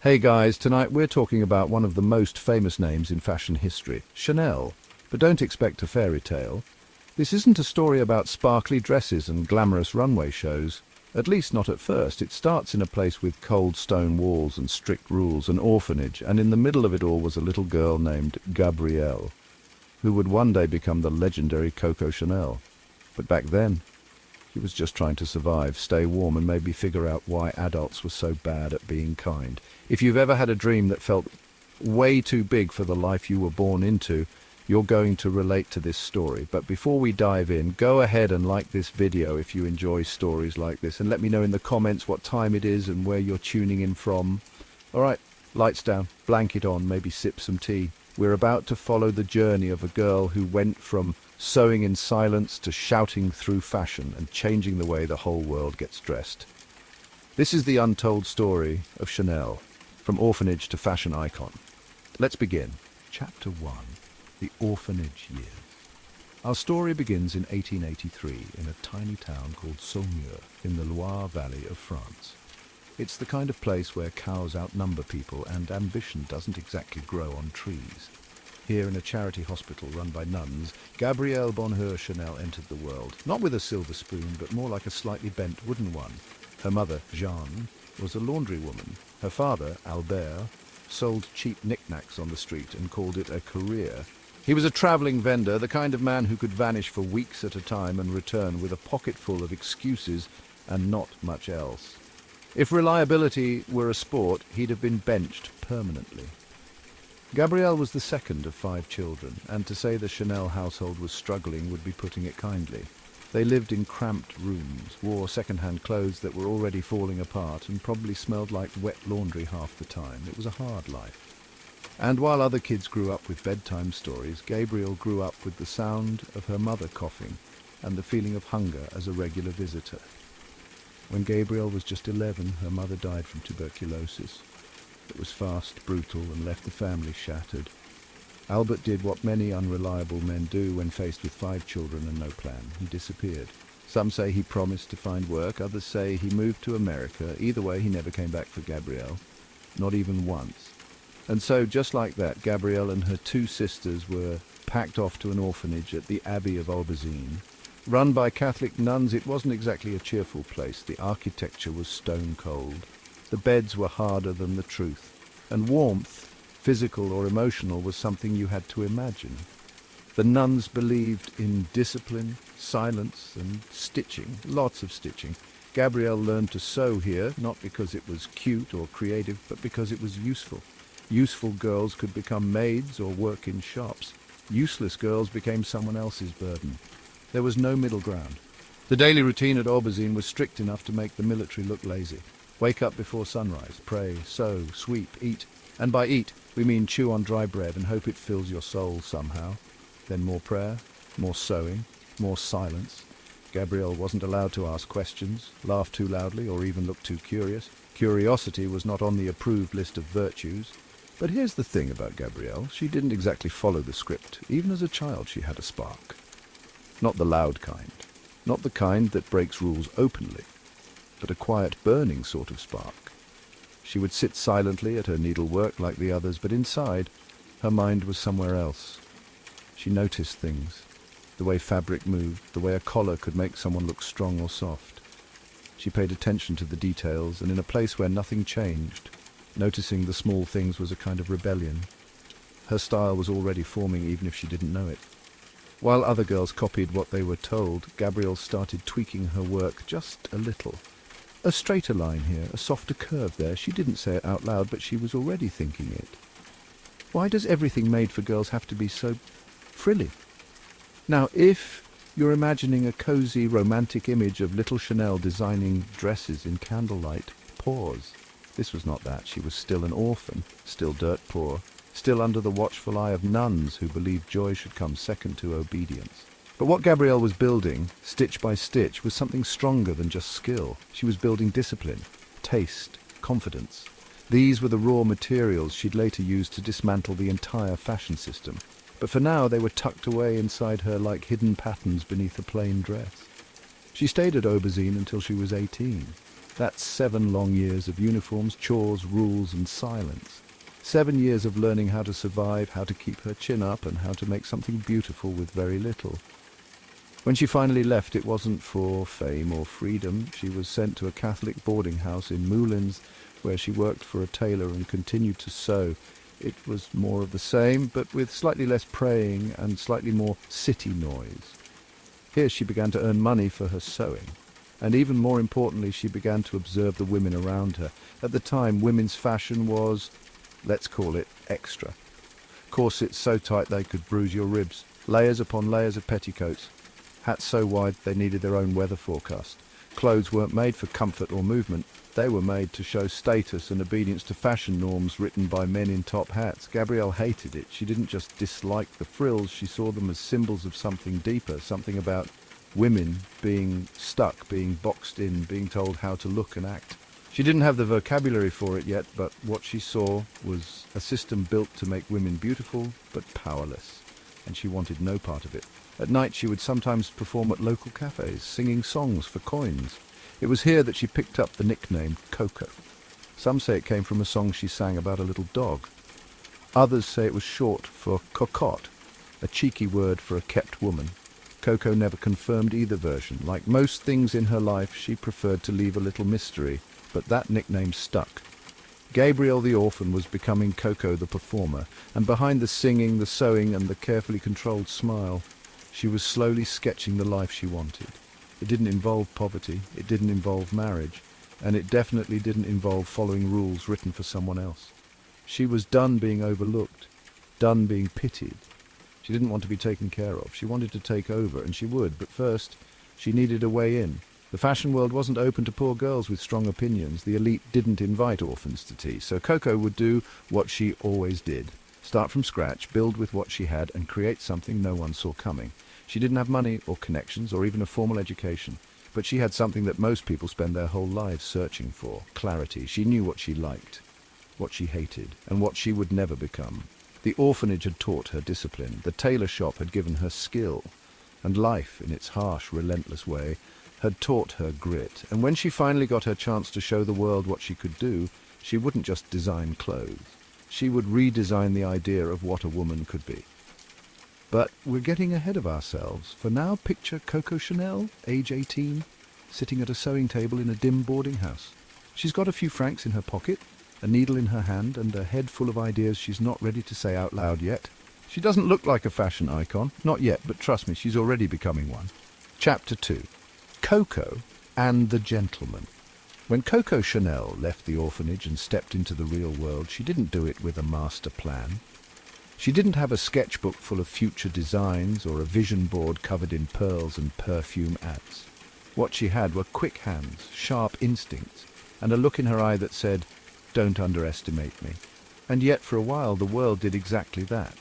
Hey guys, tonight we're talking about one of the most famous names in fashion history, Chanel. But don't expect a fairy tale. This isn't a story about sparkly dresses and glamorous runway shows. At least not at first. It starts in a place with cold stone walls and strict rules, an orphanage, and in the middle of it all was a little girl named Gabrielle, who would one day become the legendary Coco Chanel. But back then, she was just trying to survive, stay warm, and maybe figure out why adults were so bad at being kind. If you've ever had a dream that felt way too big for the life you were born into, you're going to relate to this story. But before we dive in, go ahead and like this video if you enjoy stories like this, and let me know in the comments what time it is and where you're tuning in from. Alright, lights down, blanket on, maybe sip some tea. We're about to follow the journey of a girl who went from sewing in silence to shouting through fashion and changing the way the whole world gets dressed. This is the untold story of Chanel, from orphanage to fashion icon. Let's begin. Chapter 1. The Orphanage Years. Our story begins in 1883 in a tiny town called Saumur in the Loire Valley of France. It's the kind of place where cows outnumber people and ambition doesn't exactly grow on trees. Here in a charity hospital run by nuns, Gabrielle Bonheur Chanel entered the world, not with a silver spoon, but more like a slightly bent wooden one. Her mother, Jeanne, was a laundrywoman. Her father, Albert, sold cheap knickknacks on the street and called it a career. He was a travelling vendor, the kind of man who could vanish for weeks at a time and return with a pocket full of excuses and not much else. If reliability were a sport, he'd have been benched permanently. Gabrielle was the second of 5 children, and to say the Chanel household was struggling would be putting it kindly. They lived in cramped rooms, wore second-hand clothes that were already falling apart, and probably smelled like wet laundry half the time. It was a hard life. And while other kids grew up with bedtime stories, Gabrielle grew up with the sound of her mother coughing and the feeling of hunger as a regular visitor. When Gabrielle was just 11, her mother died from tuberculosis. It was fast, brutal, and left the family shattered. Albert did what many unreliable men do when faced with 5 children and no plan. He disappeared. Some say he promised to find work, others say he moved to America. Either way, he never came back for Gabrielle, not even once. And so, just like that, Gabrielle and her 2 sisters were packed off to an orphanage at the Abbey of Aubezine. Run by Catholic nuns, it wasn't exactly a cheerful place. The architecture was stone cold. The beds were harder than the truth, and warmth, physical or emotional, was something you had to imagine. The nuns believed in discipline, silence, and stitching, lots of stitching. Gabrielle learned to sew here, not because it was cute or creative, but because it was useful. Useful girls could become maids or work in shops. Useless girls became someone else's burden. There was no middle ground. The daily routine at Aubezine was strict enough to make the military look lazy. Wake up before sunrise, pray, sew, sweep, eat. And by eat, we mean chew on dry bread and hope it fills your soul somehow. Then more prayer, more sewing, more silence. Gabrielle wasn't allowed to ask questions, laugh too loudly, or even look too curious. Curiosity was not on the approved list of virtues. But here's the thing about Gabrielle. She didn't exactly follow the script. Even as a child, she had a spark. Not the loud kind. Not the kind that breaks rules openly, but a quiet, burning sort of spark. She would sit silently at her needlework like the others, but inside, her mind was somewhere else. She noticed things, the way fabric moved, the way a collar could make someone look strong or soft. She paid attention to the details, and in a place where nothing changed, noticing the small things was a kind of rebellion. Her style was already forming even if she didn't know it. While other girls copied what they were told, Gabrielle started tweaking her work just a little. A straighter line here, a softer curve there. She didn't say it out loud, but she was already thinking it. Why does everything made for girls have to be so frilly? Now, if you're imagining a cozy, romantic image of little Chanel designing dresses in candlelight, pause. This was not that. She was still an orphan, still dirt poor, still under the watchful eye of nuns who believed joy should come second to obedience. But what Gabrielle was building, stitch by stitch, was something stronger than just skill. She was building discipline, taste, confidence. These were the raw materials she'd later use to dismantle the entire fashion system. But for now they were tucked away inside her like hidden patterns beneath a plain dress. She stayed at Aubezine until she was 18. That's 7 long years of uniforms, chores, rules, and silence. 7 years of learning how to survive, how to keep her chin up, and how to make something beautiful with very little. When she finally left, it wasn't for fame or freedom. She was sent to a Catholic boarding house in Moulins, where she worked for a tailor and continued to sew. It was more of the same, but with slightly less praying and slightly more city noise. Here she began to earn money for her sewing. And even more importantly, she began to observe the women around her. At the time, women's fashion was, let's call it, extra. Corsets so tight they could bruise your ribs, layers upon layers of petticoats, hats so wide they needed their own weather forecast. Clothes weren't made for comfort or movement. They were made to show status and obedience to fashion norms written by men in top hats. Gabrielle hated it. She didn't just dislike the frills, she saw them as symbols of something deeper, something about women being stuck, being boxed in, being told how to look and act. She didn't have the vocabulary for it yet, but what she saw was a system built to make women beautiful but powerless, and she wanted no part of it. At night she would sometimes perform at local cafes, singing songs for coins. It was here that she picked up the nickname Coco. Some say it came from a song she sang about a little dog. Others say it was short for cocotte, a cheeky word for a kept woman. Coco never confirmed either version. Like most things in her life, she preferred to leave a little mystery, but that nickname stuck. Gabrielle the orphan was becoming Coco the performer, and behind the singing, the sewing, and the carefully controlled smile, she was slowly sketching the life she wanted. It didn't involve poverty, it didn't involve marriage, and it definitely didn't involve following rules written for someone else. She was done being overlooked, done being pitied. She didn't want to be taken care of. She wanted to take over, and she would, but first she needed a way in. The fashion world wasn't open to poor girls with strong opinions. The elite didn't invite orphans to tea, so Coco would do what she always did. Start from scratch, build with what she had, and create something no one saw coming. She didn't have money or connections or even a formal education, but she had something that most people spend their whole lives searching for: clarity. She knew what she liked, what she hated, and what she would never become. The orphanage had taught her discipline, the tailor shop had given her skill, and life, in its harsh, relentless way, had taught her grit. And when she finally got her chance to show the world what she could do, she wouldn't just design clothes. She would redesign the idea of what a woman could be. But we're getting ahead of ourselves. For now, picture Coco Chanel, age 18, sitting at a sewing table in a dim boarding house. She's got a few francs in her pocket, a needle in her hand, and a head full of ideas she's not ready to say out loud yet. She doesn't look like a fashion icon, not yet, but trust me, she's already becoming one. Chapter 2. Coco and the Gentleman. When Coco Chanel left the orphanage and stepped into the real world, she didn't do it with a master plan. She didn't have a sketchbook full of future designs or a vision board covered in pearls and perfume ads. What she had were quick hands, sharp instincts, and a look in her eye that said, "Don't underestimate me." And yet for a while the world did exactly that.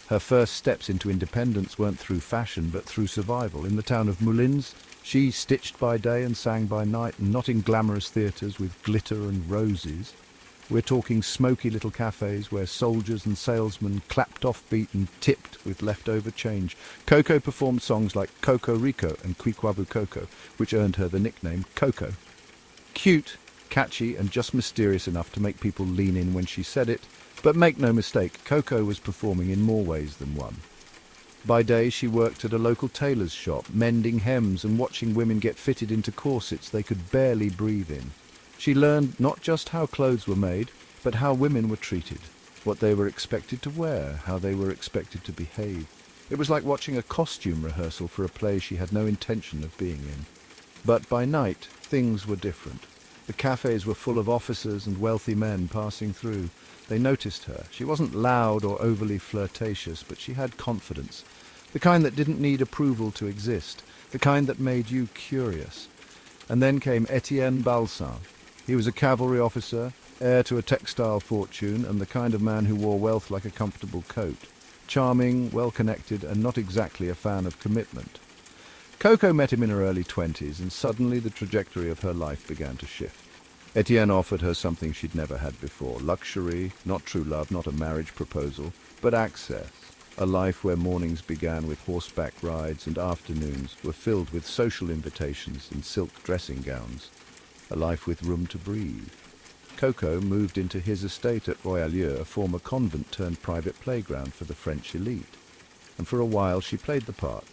Her first steps into independence weren't through fashion but through survival. In the town of Moulins, she stitched by day and sang by night, and not in glamorous theatres with glitter and roses. We're talking smoky little cafes where soldiers and salesmen clapped offbeat and tipped with leftover change. Coco performed songs like Coco Rico and Quiquabu Coco, which earned her the nickname Coco. Cute, catchy, and just mysterious enough to make people lean in when she said it, but make no mistake, Coco was performing in more ways than one. By day she worked at a local tailor's shop, mending hems and watching women get fitted into corsets they could barely breathe in. She learned not just how clothes were made, but how women were treated, what they were expected to wear, how they were expected to behave. It was like watching a costume rehearsal for a play she had no intention of being in. But by night, things were different. The cafes were full of officers and wealthy men passing through. They noticed her. She wasn't loud or overly flirtatious, but she had confidence. The kind that didn't need approval to exist. The kind that made you curious. And then came Etienne Balsan. He was a cavalry officer, heir to a textile fortune, and the kind of man who wore wealth like a comfortable coat. Charming, well-connected, and not exactly a fan of commitment. Coco met him in her early 20s, and suddenly the trajectory of her life began to shift. Etienne offered her something she'd never had before. Luxury, not true love, not a marriage proposal, but access. A life where mornings began with horseback rides and afternoons were filled with social invitations and silk dressing gowns. a life with room to breathe. Coco moved into his estate at Royalieu, a former convent-turned-private playground for the French elite. And for a while she played the part,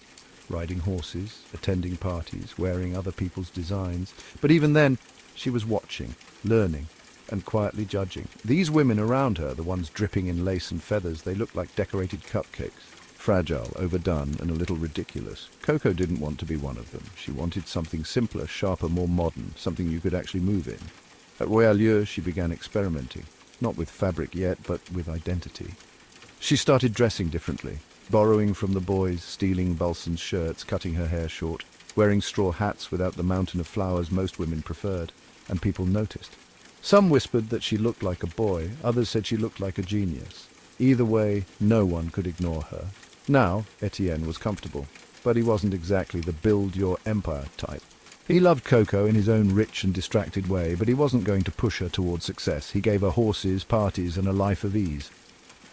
riding horses, attending parties, wearing other people's designs. But even then, she was watching, learning, and quietly judging. These women around her, the ones dripping in lace and feathers, they looked like decorated cupcakes. Fragile, overdone, and a little ridiculous. Coco didn't want to be one of them. She wanted something simpler, sharper, more modern, something you could actually move in. At Royalieu, she began experimenting, not with fabric yet, but with identity. She started dressing differently, borrowing from the boys, stealing Balsan's shirts, cutting her hair short, wearing straw hats without the mountain of flowers most women preferred, and people noticed. Some whispered that she looked like a boy, others said she looked like a genius. Either way, no one could ignore her. Now, Etienne was comfortable, but he wasn't exactly the build-your-empire type. He loved Coco in his own rich and distracted way, but he wasn't going to push her toward success. He gave her horses, parties, and a life of ease.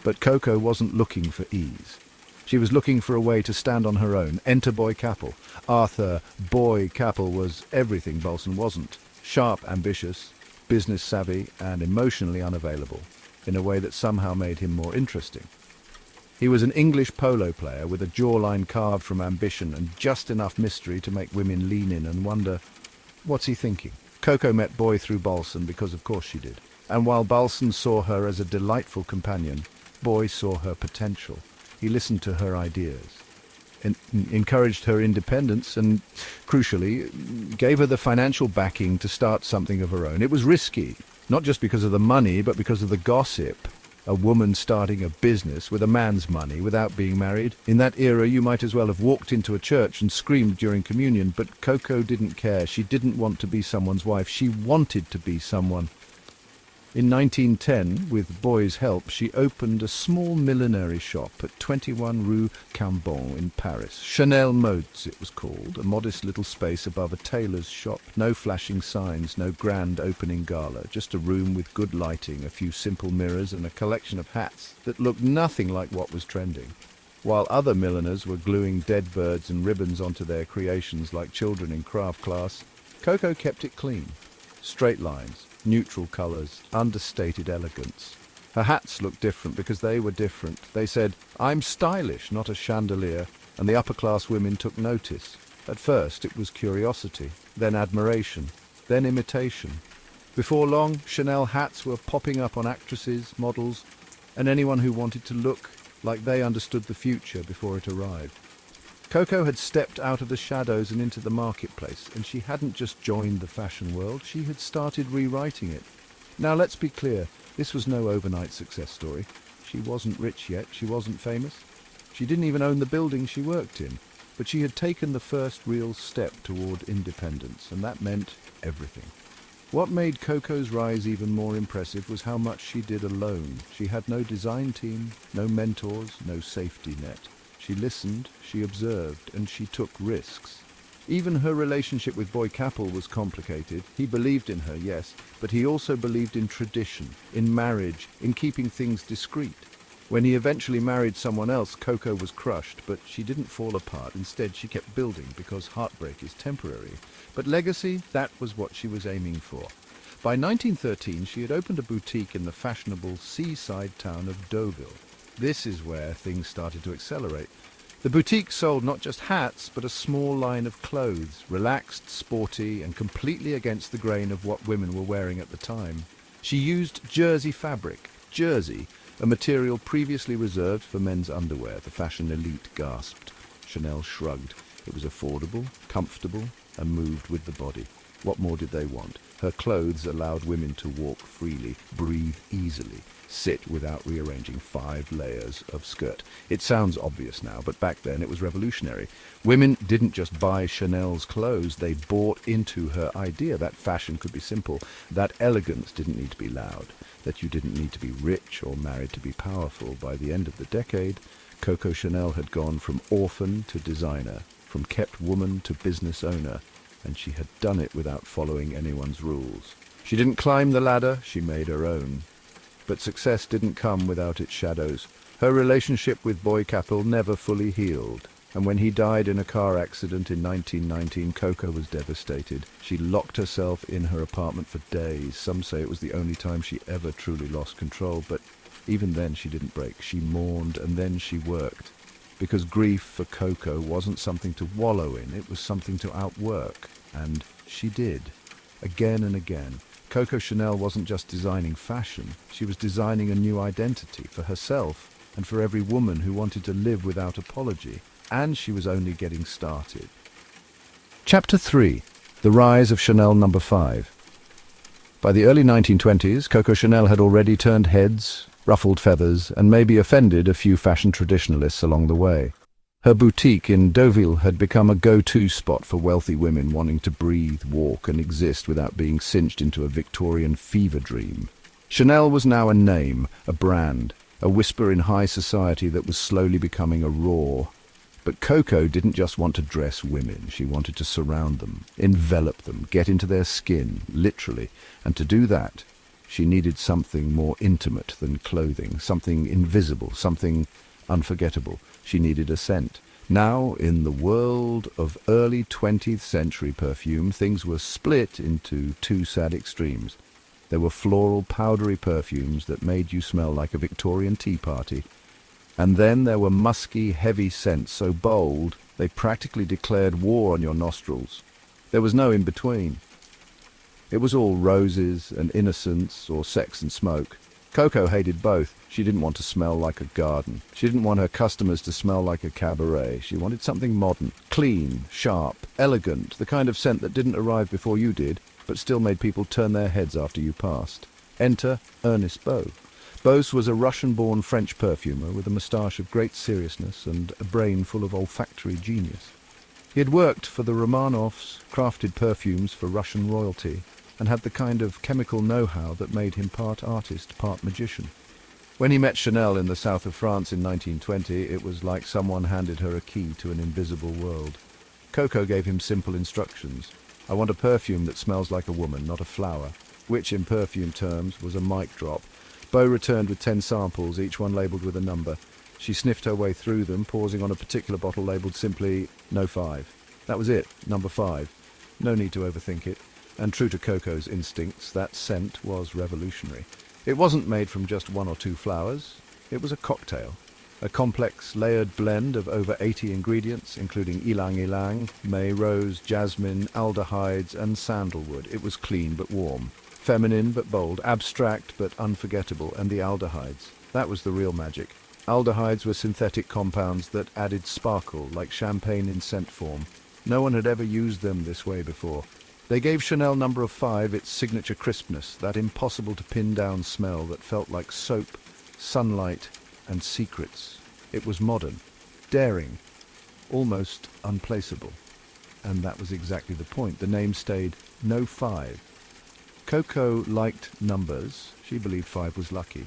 But Coco wasn't looking for ease. She was looking for a way to stand on her own. Enter Boy Capel. Arthur Boy Capel was everything Balsan wasn't. Sharp, ambitious, business-savvy, and emotionally unavailable, in a way that somehow made him more interesting. He was an English polo player with a jawline carved from ambition and just enough mystery to make women lean in and wonder, what's he thinking? Coco met Boy through Balsan because of course she did. And while Balsan saw her as a delightful companion, Boy saw her potential. He listened to her ideas, encouraged her independence and, crucially, gave her the financial backing to start something of her own. It was risky, not just because of the money, but because of the gossip. A woman starting a business with a man's money without being married. In that era, you might as well have walked into a church and screamed during communion, but Coco didn't care. She didn't want to be someone's wife. She wanted to be someone. In 1910, with Boy's help, she opened a small millinery shop at 21 Rue Cambon in Paris. Chanel Modes, it was called, a modest little space above a tailor's shop. No flashing signs, no grand opening gala, just a room with good lighting, a few simple mirrors, and a collection of hats that looked nothing like what was trending. While other milliners were gluing dead birds and ribbons onto their creations like children in craft class, Coco kept it clean. Straight lines, neutral colours, understated elegance. Her hats looked different because they were different. They said, "I'm stylish, not a chandelier," and the upper-class women took notice. At first it was curiosity, then admiration, then imitation. Before long, Chanel hats were popping up on actresses, models, and anyone who wanted to look like they understood the future before it arrived. Coco had stepped out of the shadows and into the marketplace, and she hadn't just joined the fashion world, she had started rewriting it. Now let's be clear, this was no overnight success story. She wasn't rich yet, she wasn't famous. She didn't even own the building she worked in, but she had taken the first real step toward independence, and that meant everything. What made Coco's rise even more impressive was how much she did alone. She had no design team, no mentors, no safety net. She listened, she observed, and she took risks. Even her relationship with Boy Capel was complicated. He believed in her, yes, but he also believed in tradition, in marriage, in keeping things discreet. When he eventually married someone else, Coco was crushed, but she didn't fall apart. Instead, she kept building, because heartbreak is temporary. But legacy, that was what she was aiming for. By 1913, she had opened a boutique in the fashionable seaside town of Deauville. This is where things started to accelerate. The boutique sold not just hats, but a small line of clothes, relaxed, sporty, and completely against the grain of what women were wearing at the time. She used jersey fabric. Jersey, a material previously reserved for men's underwear. The fashion elite gasped. Chanel shrugged. It was affordable, comfortable, and moved with the body. What more did they want? Her clothes allowed women to walk freely, breathe easily, sit without rearranging 5 layers of skirt. It sounds obvious now, but back then it was revolutionary. Women didn't just buy Chanel's clothes, they bought into her idea that fashion could be simple, that elegance didn't need to be loud, that you didn't need to be rich or married to be powerful. By the end of the decade, Coco Chanel had gone from orphan to designer, from kept woman to business owner, and she had done it without following anyone's rules. She didn't climb the ladder, she made her own. But success didn't come without its shadows. Her relationship with Boy Capel never fully healed. And when he died in a car accident in 1919, Coco was devastated. She locked herself in her apartment for days. Some say it was the only time she ever truly lost control, but even then she didn't break. She mourned and then she worked. Because grief for Coco wasn't something to wallow in, it was something to outwork. And she did. Again and again. Coco Chanel wasn't just designing fashion, she was designing a new identity for herself and for every woman who wanted to live without apology. And she was only getting started. Chapter 3. The Rise of Chanel No. 5. By the early 1920s, Coco Chanel had already turned heads, ruffled feathers, and maybe offended a few fashion traditionalists along the way. Her boutique in Deauville had become a go-to spot for wealthy women wanting to breathe, walk, and exist without being cinched into a Victorian fever dream. Chanel was now a name, a brand, a whisper in high society that was slowly becoming a roar. But Coco didn't just want to dress women, she wanted to surround them, envelop them, get into their skin, literally. And to do that, she needed something more intimate than clothing, something invisible, something unforgettable. She needed a scent. Now, in the world of early 20th century perfume, things were split into two sad extremes. There were floral, powdery perfumes that made you smell like a Victorian tea party. And then there were musky, heavy scents so bold they practically declared war on your nostrils. There was no in-between. It was all roses and innocence, or sex and smoke. Coco hated both. She didn't want to smell like a garden. She didn't want her customers to smell like a cabaret. She wanted something modern, clean, sharp, elegant, the kind of scent that didn't arrive before you did, but still made people turn their heads after you passed. Enter Ernest Beau. Bose was a Russian-born French perfumer with a moustache of great seriousness and a brain full of olfactory genius. He had worked for the Romanovs, crafted perfumes for Russian royalty, and had the kind of chemical know-how that made him part artist, part magician. When he met Chanel in the south of France in 1920, it was like someone handed her a key to an invisible world. Coco gave him simple instructions. I want a perfume that smells like a woman, not a flower, which in perfume terms was a mic drop. Beau returned with 10 samples, each one labelled with a number. She sniffed her way through them, pausing on a particular bottle labelled simply No 5. That was it, number 5. No need to overthink it. And true to Coco's instincts, that scent was revolutionary. It wasn't made from just one or two flowers. It was a cocktail. A complex, layered blend of over 80 ingredients, including ylang-ylang, may rose, jasmine, aldehydes, and sandalwood. It was clean but warm. Feminine but bold, abstract but unforgettable, and the aldehydes. That was the real magic. Aldehydes were synthetic compounds that added sparkle, like champagne in scent form. No one had ever used them this way before. They gave Chanel No. 5 its signature crispness, that impossible-to-pin-down smell that felt like soap, sunlight, and secrets. It was modern, daring, almost unplaceable. And that was exactly the point. The name stayed No 5. Coco liked numbers. She believed 5 was lucky.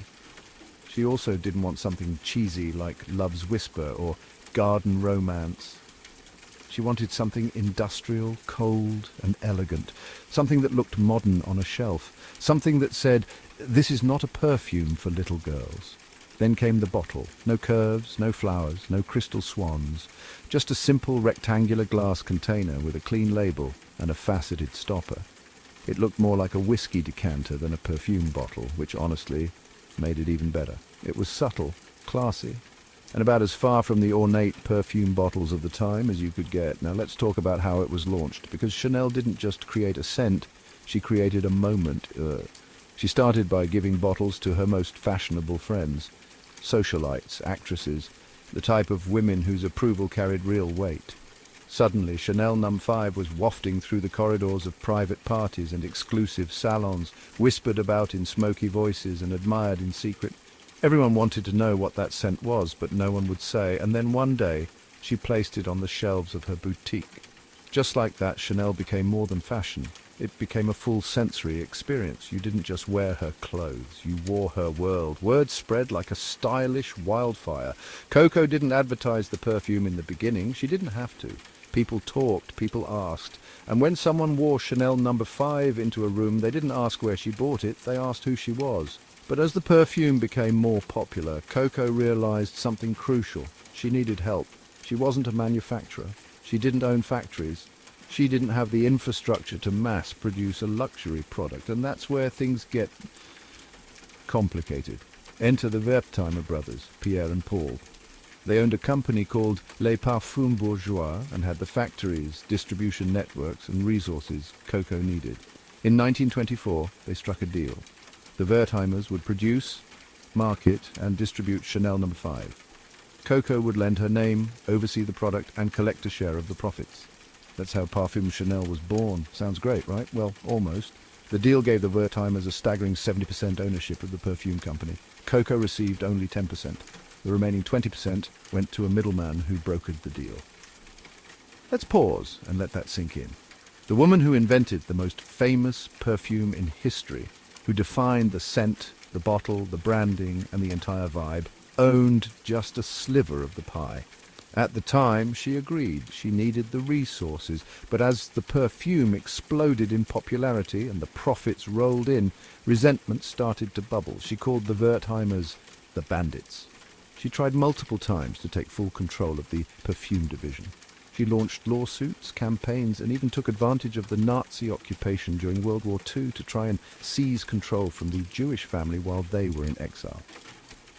She also didn't want something cheesy like Love's Whisper or Garden Romance. She wanted something industrial, cold, and elegant. Something that looked modern on a shelf. Something that said, this is not a perfume for little girls. Then came the bottle. No curves, no flowers, no crystal swans. Just a simple rectangular glass container with a clean label and a faceted stopper. It looked more like a whiskey decanter than a perfume bottle, which honestly made it even better. It was subtle, classy, and about as far from the ornate perfume bottles of the time as you could get. Now let's talk about how it was launched, because Chanel didn't just create a scent, she created a moment. She started by giving bottles to her most fashionable friends, socialites, actresses, the type of women whose approval carried real weight. Suddenly, Chanel No. 5 was wafting through the corridors of private parties and exclusive salons, whispered about in smoky voices and admired in secret. Everyone wanted to know what that scent was, but no one would say, and then one day she placed it on the shelves of her boutique. Just like that, Chanel became more than fashion. It became a full sensory experience. You didn't just wear her clothes, you wore her world. Word spread like a stylish wildfire. Coco didn't advertise the perfume in the beginning. She didn't have to. People talked, people asked. And when someone wore Chanel No. 5 into a room, they didn't ask where she bought it, they asked who she was. But as the perfume became more popular, Coco realized something crucial. She needed help. She wasn't a manufacturer. She didn't own factories. She didn't have the infrastructure to mass produce a luxury product, and that's where things get complicated. Enter the Wertheimer brothers, Pierre and Paul. They owned a company called Les Parfums Bourgeois and had the factories, distribution networks and resources Coco needed. In 1924, they struck a deal. The Wertheimers would produce, market and distribute Chanel No. 5. Coco would lend her name, oversee the product and collect a share of the profits. That's how Parfum Chanel was born. Sounds great, right? Well, almost. The deal gave the Wertheimers a staggering 70% ownership of the perfume company. Coco received only 10%. The remaining 20% went to a middleman who brokered the deal. Let's pause and let that sink in. The woman who invented the most famous perfume in history, who defined the scent, the bottle, the branding, and the entire vibe, owned just a sliver of the pie. At the time, she agreed she needed the resources, but as the perfume exploded in popularity and the profits rolled in, resentment started to bubble. She called the Wertheimers the bandits. She tried multiple times to take full control of the perfume division. She launched lawsuits, campaigns, and even took advantage of the Nazi occupation during World War II to try and seize control from the Jewish family while they were in exile.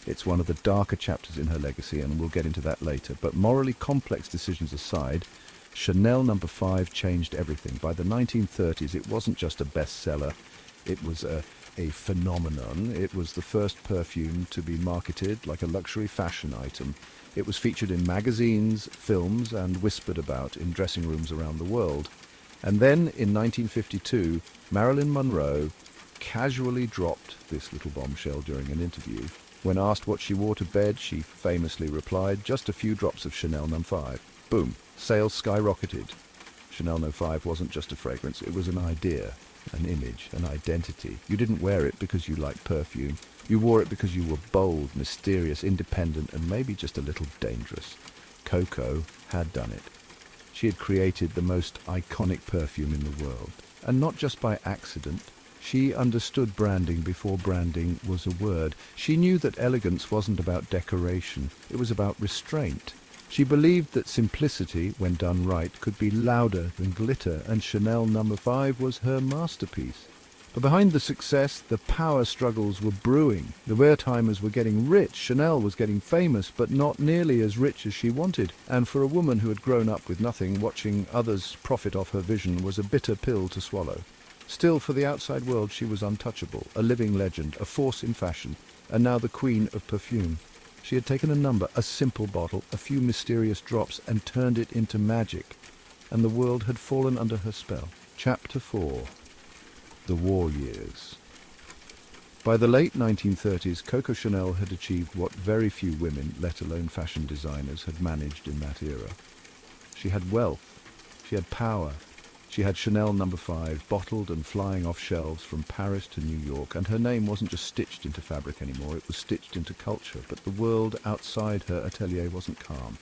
It's one of the darker chapters in her legacy, and we'll get into that later. But morally complex decisions aside, Chanel No. 5 changed everything. By the 1930s, it wasn't just a bestseller. It was a phenomenon. It was the first perfume to be marketed like a luxury fashion item. It was featured in magazines, films, and whispered about in dressing rooms around the world. And then, in 1952, Marilyn Monroe casually dropped this little bombshell during an interview. When asked what she wore to bed, she famously replied, "Just a few drops of Chanel No. 5. Boom. Sales skyrocketed. Chanel No. 5 wasn't just a fragrance, it was an idea, an image, an identity. You didn't wear it because you liked perfume. You wore it because you were bold, mysterious, independent, and maybe just a little dangerous. Coco had done it. She had created the most iconic perfume in the world. And not just by accident. She understood branding before branding was a word. She knew that elegance wasn't about decoration. It was about restraint. She believed that simplicity, when done right, could be louder than glitter, and Chanel No. 5 was her masterpiece. But behind the success, the power struggles were brewing. The Wertheimers were getting rich. Chanel was getting famous, but not nearly as rich as she wanted. And for a woman who had grown up with nothing, watching others profit off her vision was a bitter pill to swallow. Still, for the outside world, she was untouchable, a living legend, a force in fashion, and now the queen of perfume. She had taken a number, a simple bottle, a few mysterious drops, and turned it into magic, and the world had fallen under her spell. Chapter 4. The War Years. By the late 1930s, Coco Chanel had achieved what very few women, let alone fashion designers, had managed in that era. She had wealth, she had power, she had Chanel No. 5 bottled and flying off shelves from Paris to New York, and her name wasn't just stitched into fabric anymore, it was stitched into culture. But the world outside her atelier wasn't calm.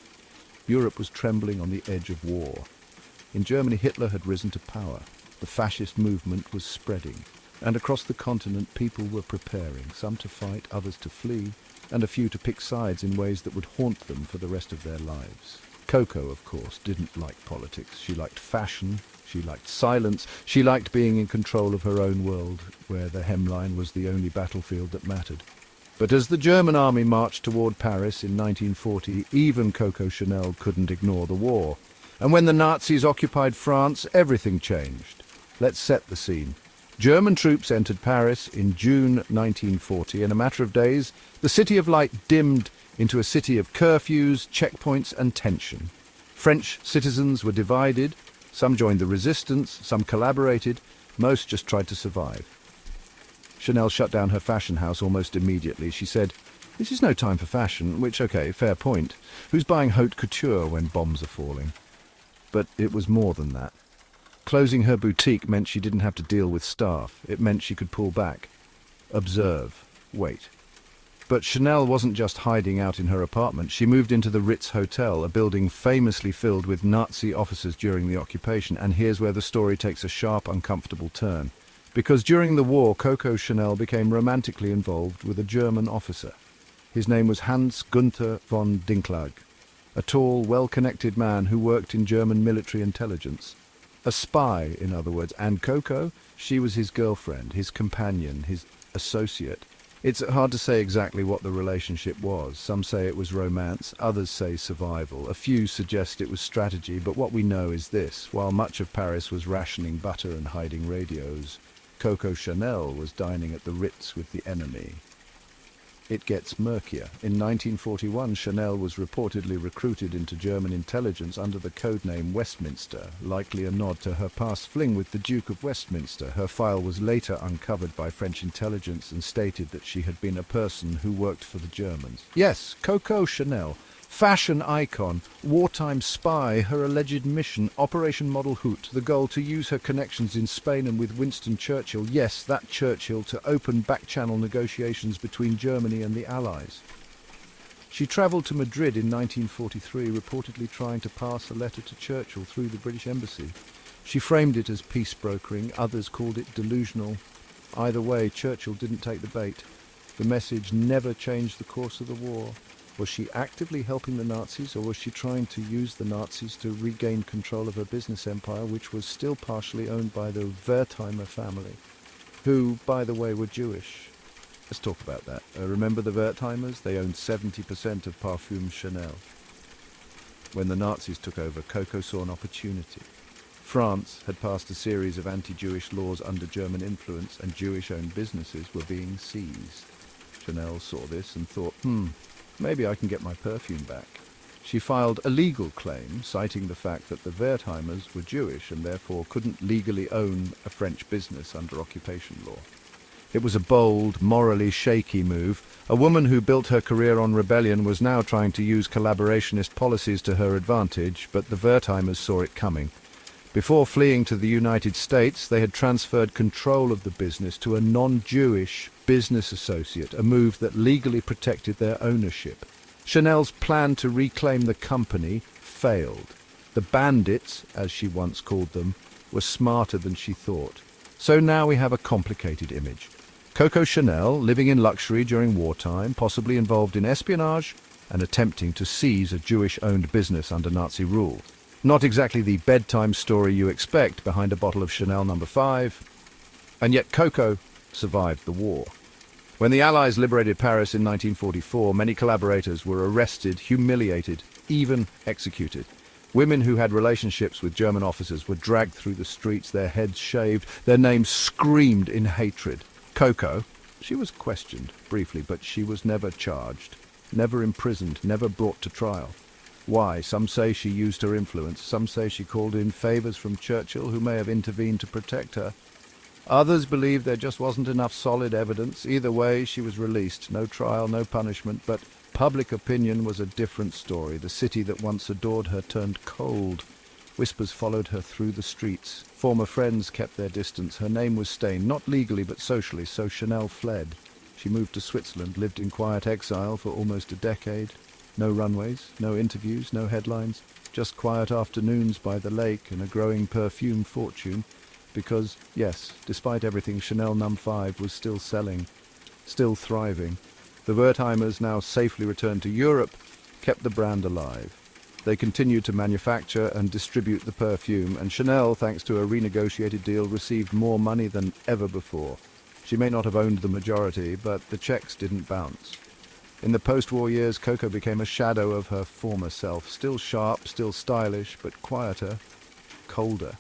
Europe was trembling on the edge of war. In Germany, Hitler had risen to power. The fascist movement was spreading. And across the continent, people were preparing, some to fight, others to flee, and a few to pick sides in ways that would haunt them for the rest of their lives. Coco, of course, didn't like politics. She liked fashion. She liked silence. She liked being in control of her own world, where the hemline was the only battlefield that mattered. But as the German army marched toward Paris in 1940, even Coco Chanel couldn't ignore the war. And when the Nazis occupied France, everything changed. Let's set the scene. German troops entered Paris in June 1940. In a matter of days, the City of Light dimmed into a city of curfews, checkpoints, and tension. French citizens were divided. Some joined the resistance, some collaborated, most just tried to survive. Chanel shut down her fashion house almost immediately. She said, "This is no time for fashion," which, okay, fair point. Who's buying haute couture when bombs are falling? But it was more than that. Closing her boutique meant she didn't have to deal with staff. It meant she could pull back, observe, wait. But Chanel wasn't just hiding out in her apartment. She moved into the Ritz Hotel, a building famously filled with Nazi officers during the occupation. And here's where the story takes a sharp, uncomfortable turn. Because during the war, Coco Chanel became romantically involved with a German officer. His name was Hans Gunther von Dinklag. a tall, well-connected man who worked in German military intelligence. A spy, in other words. And Coco? She was his girlfriend, his companion, his associate. It's hard to say exactly what the relationship was. Some say it was romance, others say survival. A few suggest it was strategy, but what we know is this. While much of Paris was rationing butter and hiding radios, Coco Chanel was dining at the Ritz with the enemy. It gets murkier. In 1941, Chanel was reportedly recruited into German intelligence under the codename Westminster, likely a nod to her past fling with the Duke of Westminster. Her file was later uncovered by French intelligence and stated that she had been a person who worked for the Germans. Yes, Coco Chanel, fashion icon, wartime spy, her alleged mission, Operation Model Hoot, the goal to use her connections in Spain and with Winston Churchill, yes, that Churchill, to open back-channel negotiations between Germany and the Allies. She travelled to Madrid in 1943, reportedly trying to pass a letter to Churchill through the British Embassy. She framed it as peace brokering, others called it delusional. Either way, Churchill didn't take the bait. The message never changed the course of the war. Was she actively helping the Nazis, or was she trying to use the Nazis to regain control of her business empire, which was still partially owned by the Wertheimer family, who, by the way, were Jewish? Let's talk about that. Remember the Wertheimers? They owned 70% of Parfum Chanel. When the Nazis took over, Coco saw an opportunity. France had passed a series of anti-Jewish laws under German influence, and Jewish-owned businesses were being seized. Chanel saw this and thought, maybe I can get my perfume back. She filed a legal claim, citing the fact that the Wertheimers were Jewish and therefore couldn't legally own a French business under occupation law. It was a bold, morally shaky move. A woman who built her career on rebellion was now trying to use collaborationist policies to her advantage, but the Wertheimers saw it coming. Before fleeing to the United States, they had transferred control of the business to a non-Jewish business associate, a move that legally protected their ownership. Chanel's plan to reclaim the company failed. The bandits, as she once called them, were smarter than she thought. So now we have a complicated image. Coco Chanel, living in luxury during wartime, possibly involved in espionage and attempting to seize a Jewish-owned business under Nazi rule. Not exactly the bedtime story you expect behind a bottle of Chanel No. 5. And yet Coco survived the war. When the Allies liberated Paris in 1944, many collaborators were arrested, humiliated, even executed. Women who had relationships with German officers were dragged through the streets, their heads shaved, their names screamed in hatred. Coco, she was questioned briefly, but she was never charged, never imprisoned, never brought to trial. Why? Some say she used her influence. Some say she called in favours from Churchill, who may have intervened to protect her. Others believe there just wasn't enough solid evidence. Either way, she was released. No trial, no punishment, but public opinion was a different story. The city that once adored her turned cold. Whispers followed her through the streets. Former friends kept their distance. Her name was stained, not legally but socially, so Chanel fled. She moved to Switzerland, lived in quiet exile for almost a decade. No runways, no interviews, no headlines, just quiet afternoons by the lake and a growing perfume fortune. Because, yes, despite everything, Chanel No. 5 was still selling, still thriving. The Wertheimers, now safely returned to Europe, kept the brand alive. They continued to manufacture and distribute the perfume, and Chanel, thanks to a renegotiated deal, received more money than ever before. She may not have owned the majority, but the checks didn't bounce. In the post-war years, Coco became a shadow of her former self, still sharp, still stylish, but quieter, colder.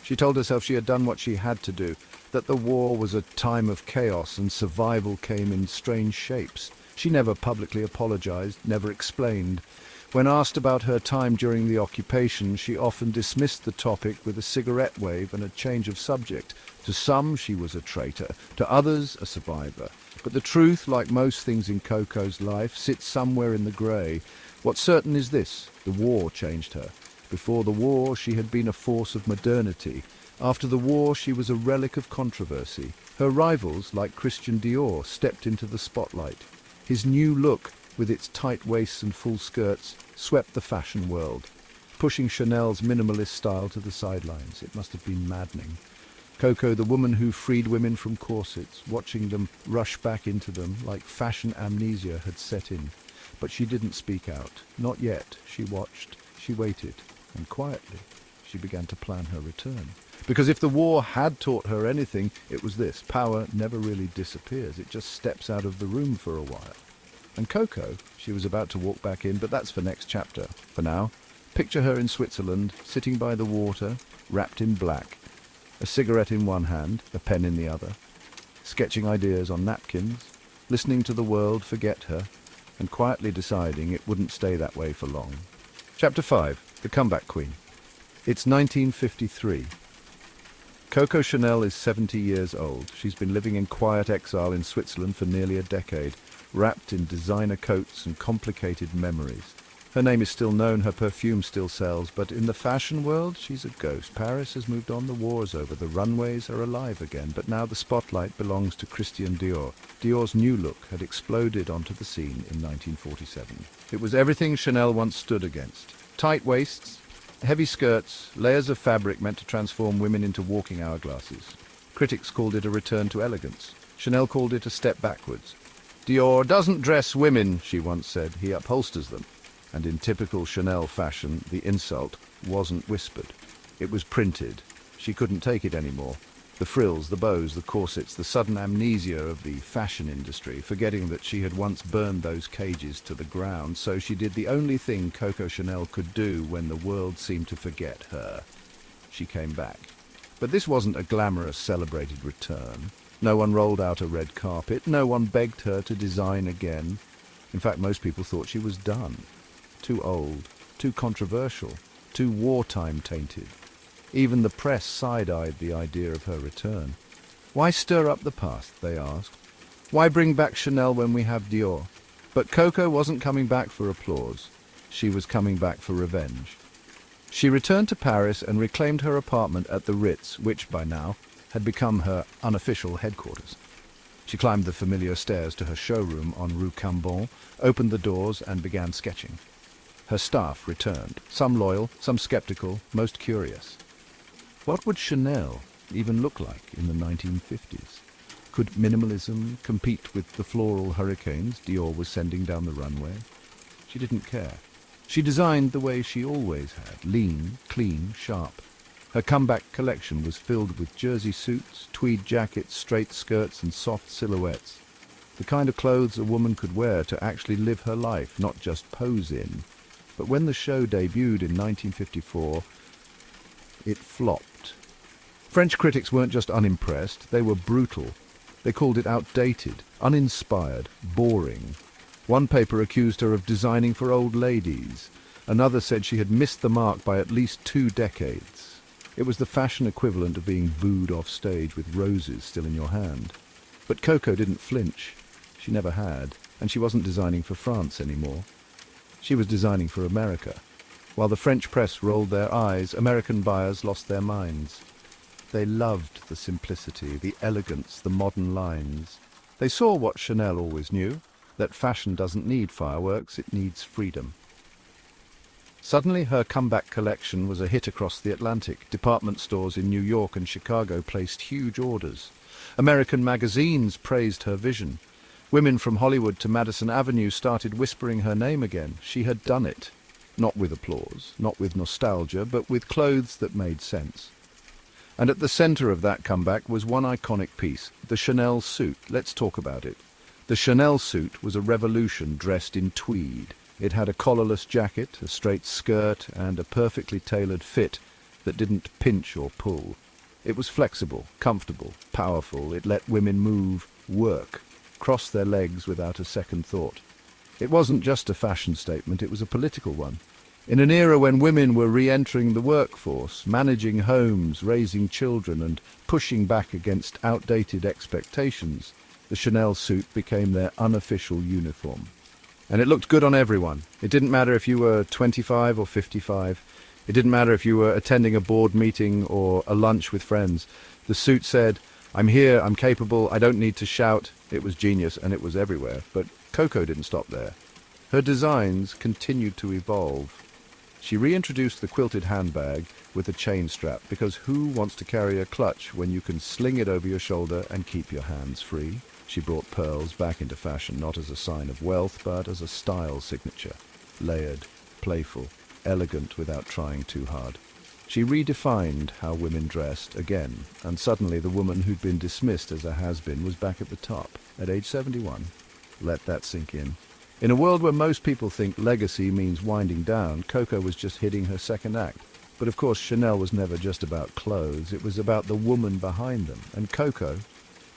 She told herself she had done what she had to do, that the war was a time of chaos and survival came in strange shapes. She never publicly apologized, never explained. When asked about her time during the occupation, she often dismissed the topic with a cigarette wave and a change of subject. To some, she was a traitor, to others, a survivor. But the truth, like most things in Coco's life, sits somewhere in the grey. What's certain is this: the war changed her. Before the war, she had been a force of modernity. After the war, she was a relic of controversy. Her rivals, like Christian Dior, stepped into the spotlight. His new look, with its tight waists and full skirts, swept the fashion world, pushing Chanel's minimalist style to the sidelines. It must have been maddening. Coco, the woman who freed women from corsets, watching them rush back into them like fashion amnesia had set in. But she didn't speak out. Not yet. She watched. She waited. And quietly, she began to plan her return. Because if the war had taught her anything, it was this: power never really disappears. It just steps out of the room for a while. And Coco, she was about to walk back in, but that's for next chapter. For now, picture her in Switzerland, sitting by the water, wrapped in black, a cigarette in one hand, a pen in the other, sketching ideas on napkins, listening to the world forget her, and quietly deciding it wouldn't stay that way for long. Chapter 5. The Comeback Queen. It's 1953. Coco Chanel is 70 years old. She's been living in quiet exile in Switzerland for nearly a decade, wrapped in designer coats and complicated memories. Her name is still known, her perfume still sells, but in the fashion world, she's a ghost. Paris has moved on, the war's over, the runways are alive again, but now the spotlight belongs to Christian Dior. Dior's new look had exploded onto the scene in 1947. It was everything Chanel once stood against. Tight waists, heavy skirts, layers of fabric meant to transform women into walking hourglasses. Critics called it a return to elegance. Chanel called it a step backwards. Dior doesn't dress women, she once said, he upholsters them. And in typical Chanel fashion, the insult wasn't whispered. It was printed. She couldn't take it anymore. The frills, the bows, the corsets, the sudden amnesia of the fashion industry, forgetting that she had once burned those cages to the ground, so she did the only thing Coco Chanel could do when the world seemed to forget her. She came back. But this wasn't a glamorous, celebrated return. No one rolled out a red carpet. No one begged her to design again. In fact, most people thought she was done. Too old, too controversial, too wartime tainted. Even the press side-eyed the idea of her return. Why stir up the past, they asked. Why bring back Chanel when we have Dior? But Coco wasn't coming back for applause. She was coming back for revenge. She returned to Paris and reclaimed her apartment at the Ritz, which by now had become her unofficial headquarters. She climbed the familiar stairs to her showroom on Rue Cambon, opened the doors and began sketching. Her staff returned, some loyal, some skeptical, most curious. What would Chanel even look like in the 1950s? Could minimalism compete with the floral hurricanes Dior was sending down the runway? She didn't care. She designed the way she always had, lean, clean, sharp. Her comeback collection was filled with jersey suits, tweed jackets, straight skirts and soft silhouettes. The kind of clothes a woman could wear to actually live her life, not just pose in. But when the show debuted in 1954, it flopped. French critics weren't just unimpressed, they were brutal. They called it outdated, uninspired, boring. One paper accused her of designing for old ladies. Another said she had missed the mark by at least 2 decades. It was the fashion equivalent of being booed off stage with roses still in your hand. But Coco didn't flinch. She never had, and she wasn't designing for France anymore. She was designing for America. While the French press rolled their eyes, American buyers lost their minds. They loved the simplicity, the elegance, the modern lines. They saw what Chanel always knew, that fashion doesn't need fireworks, it needs freedom. Suddenly her comeback collection was a hit across the Atlantic. Department stores in New York and Chicago placed huge orders. American magazines praised her vision. Women from Hollywood to Madison Avenue started whispering her name again. She had done it. Not with applause, not with nostalgia, but with clothes that made sense. And at the center of that comeback was one iconic piece, the Chanel suit. Let's talk about it. The Chanel suit was a revolution dressed in tweed. It had a collarless jacket, a straight skirt, and a perfectly tailored fit that didn't pinch or pull. It was flexible, comfortable, powerful. It let women move, work, cross their legs without a second thought. It wasn't just a fashion statement, it was a political one. In an era when women were re-entering the workforce, managing homes, raising children, and pushing back against outdated expectations, the Chanel suit became their unofficial uniform. And it looked good on everyone. It didn't matter if you were 25 or 55. It didn't matter if you were attending a board meeting or a lunch with friends. The suit said, "I'm here, I'm capable, I don't need to shout." It was genius and it was everywhere. But Coco didn't stop there. Her designs continued to evolve. She reintroduced the quilted handbag with a chain strap, because who wants to carry a clutch when you can sling it over your shoulder and keep your hands free? She brought pearls back into fashion not as a sign of wealth, but as a style signature. Layered, playful, elegant without trying too hard. She redefined how women dressed again, and suddenly the woman who'd been dismissed as a has-been was back at the top, at age 71. Let that sink in. In a world where most people think legacy means winding down, Coco was just hitting her second act. But of course, Chanel was never just about clothes, it was about the woman behind them. And Coco,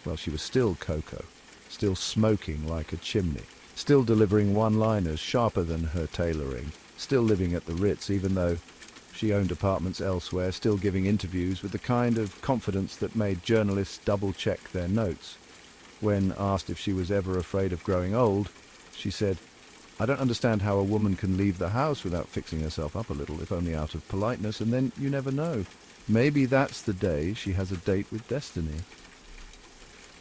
well, she was still Coco, still smoking like a chimney, still delivering one-liners sharper than her tailoring, still living at the Ritz even though she owned apartments elsewhere, still giving interviews with the kind of confidence that made journalists double-check their notes. When asked if she was ever afraid of growing old, she said, "I don't understand how a woman can leave the house without fixing herself up a little, if only out of politeness, and then you never know. Maybe that's the day she has a date with destiny."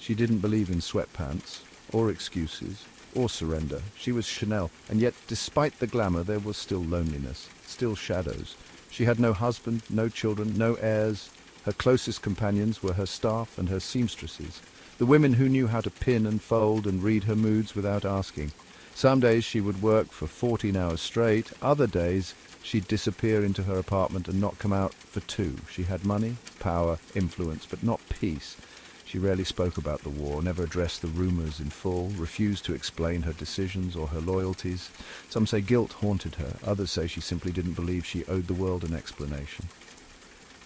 She didn't believe in sweatpants, or excuses, or surrender. She was Chanel, and yet despite the glamour there was still loneliness, still shadows. She had no husband, no children, no heirs. Her closest companions were her staff and her seamstresses, the women who knew how to pin and fold and read her moods without asking. Some days she would work for 14 hours straight, other days she'd disappear into her apartment and not come out for 2. She had money, power, influence, but not peace. She rarely spoke about the war, never addressed the rumors in full, refused to explain her decisions or her loyalties. Some say guilt haunted her, others say she simply didn't believe she owed the world an explanation.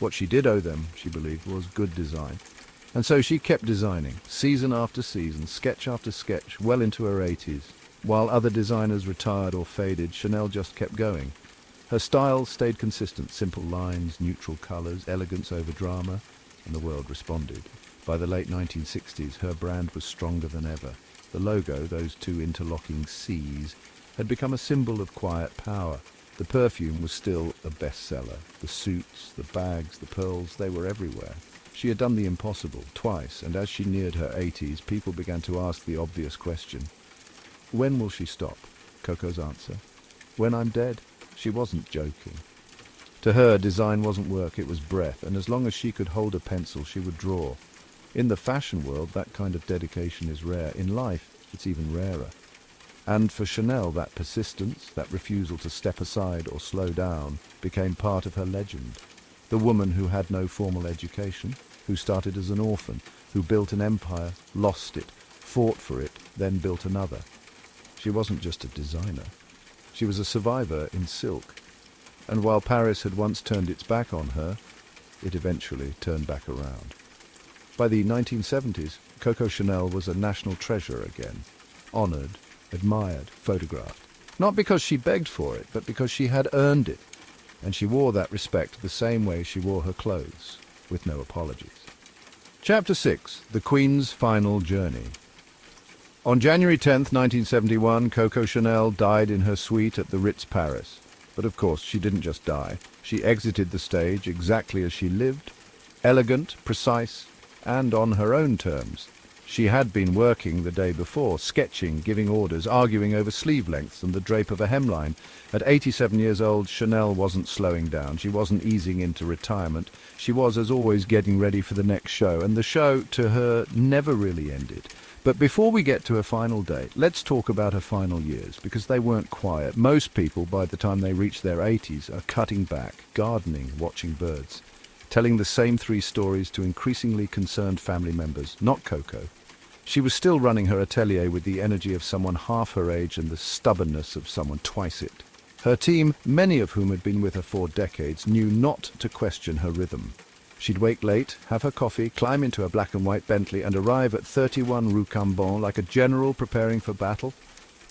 What she did owe them, she believed, was good design. And so she kept designing, season after season, sketch after sketch, well into her 80s. While other designers retired or faded, Chanel just kept going. Her style stayed consistent, simple lines, neutral colors, elegance over drama, and the world responded. By the late 1960s, her brand was stronger than ever. The logo, those 2 interlocking C's, had become a symbol of quiet power. The perfume was still a bestseller. The suits, the bags, the pearls, they were everywhere. She had done the impossible twice, and as she neared her 80s, people began to ask the obvious question. When will she stop? Coco's answer. When I'm dead. She wasn't joking. To her, design wasn't work, it was breath, and as long as she could hold a pencil, she would draw. In the fashion world, that kind of dedication is rare. In life, it's even rarer. And for Chanel, that persistence, that refusal to step aside or slow down, became part of her legend. The woman who had no formal education, who started as an orphan, who built an empire, lost it, fought for it, then built another. She wasn't just a designer. She was a survivor in silk. And while Paris had once turned its back on her, it eventually turned back around. By the 1970s, Coco Chanel was a national treasure again, honored, admired, photographed. Not because she begged for it, but because she had earned it. And she wore that respect the same way she wore her clothes, with no apologies. Chapter 6. The Queen's Final Journey. On January 10th, 1971, Coco Chanel died in her suite at the Ritz, Paris. But of course, she didn't just die. She exited the stage exactly as she lived, elegant, precise, and on her own terms. She had been working the day before, sketching, giving orders, arguing over sleeve lengths and the drape of a hemline. At 87 years old, Chanel wasn't slowing down. She wasn't easing into retirement. She was, as always, getting ready for the next show, and the show, to her, never really ended. But before we get to her final day, let's talk about her final years, because they weren't quiet. Most people, by the time they reach their 80s, are cutting back, gardening, watching birds, telling the same 3 stories to increasingly concerned family members, not Coco. She was still running her atelier with the energy of someone half her age and the stubbornness of someone twice it. Her team, many of whom had been with her for decades, knew not to question her rhythm. She'd wake late, have her coffee, climb into a black and white Bentley and arrive at 31 Rue Cambon like a general preparing for battle.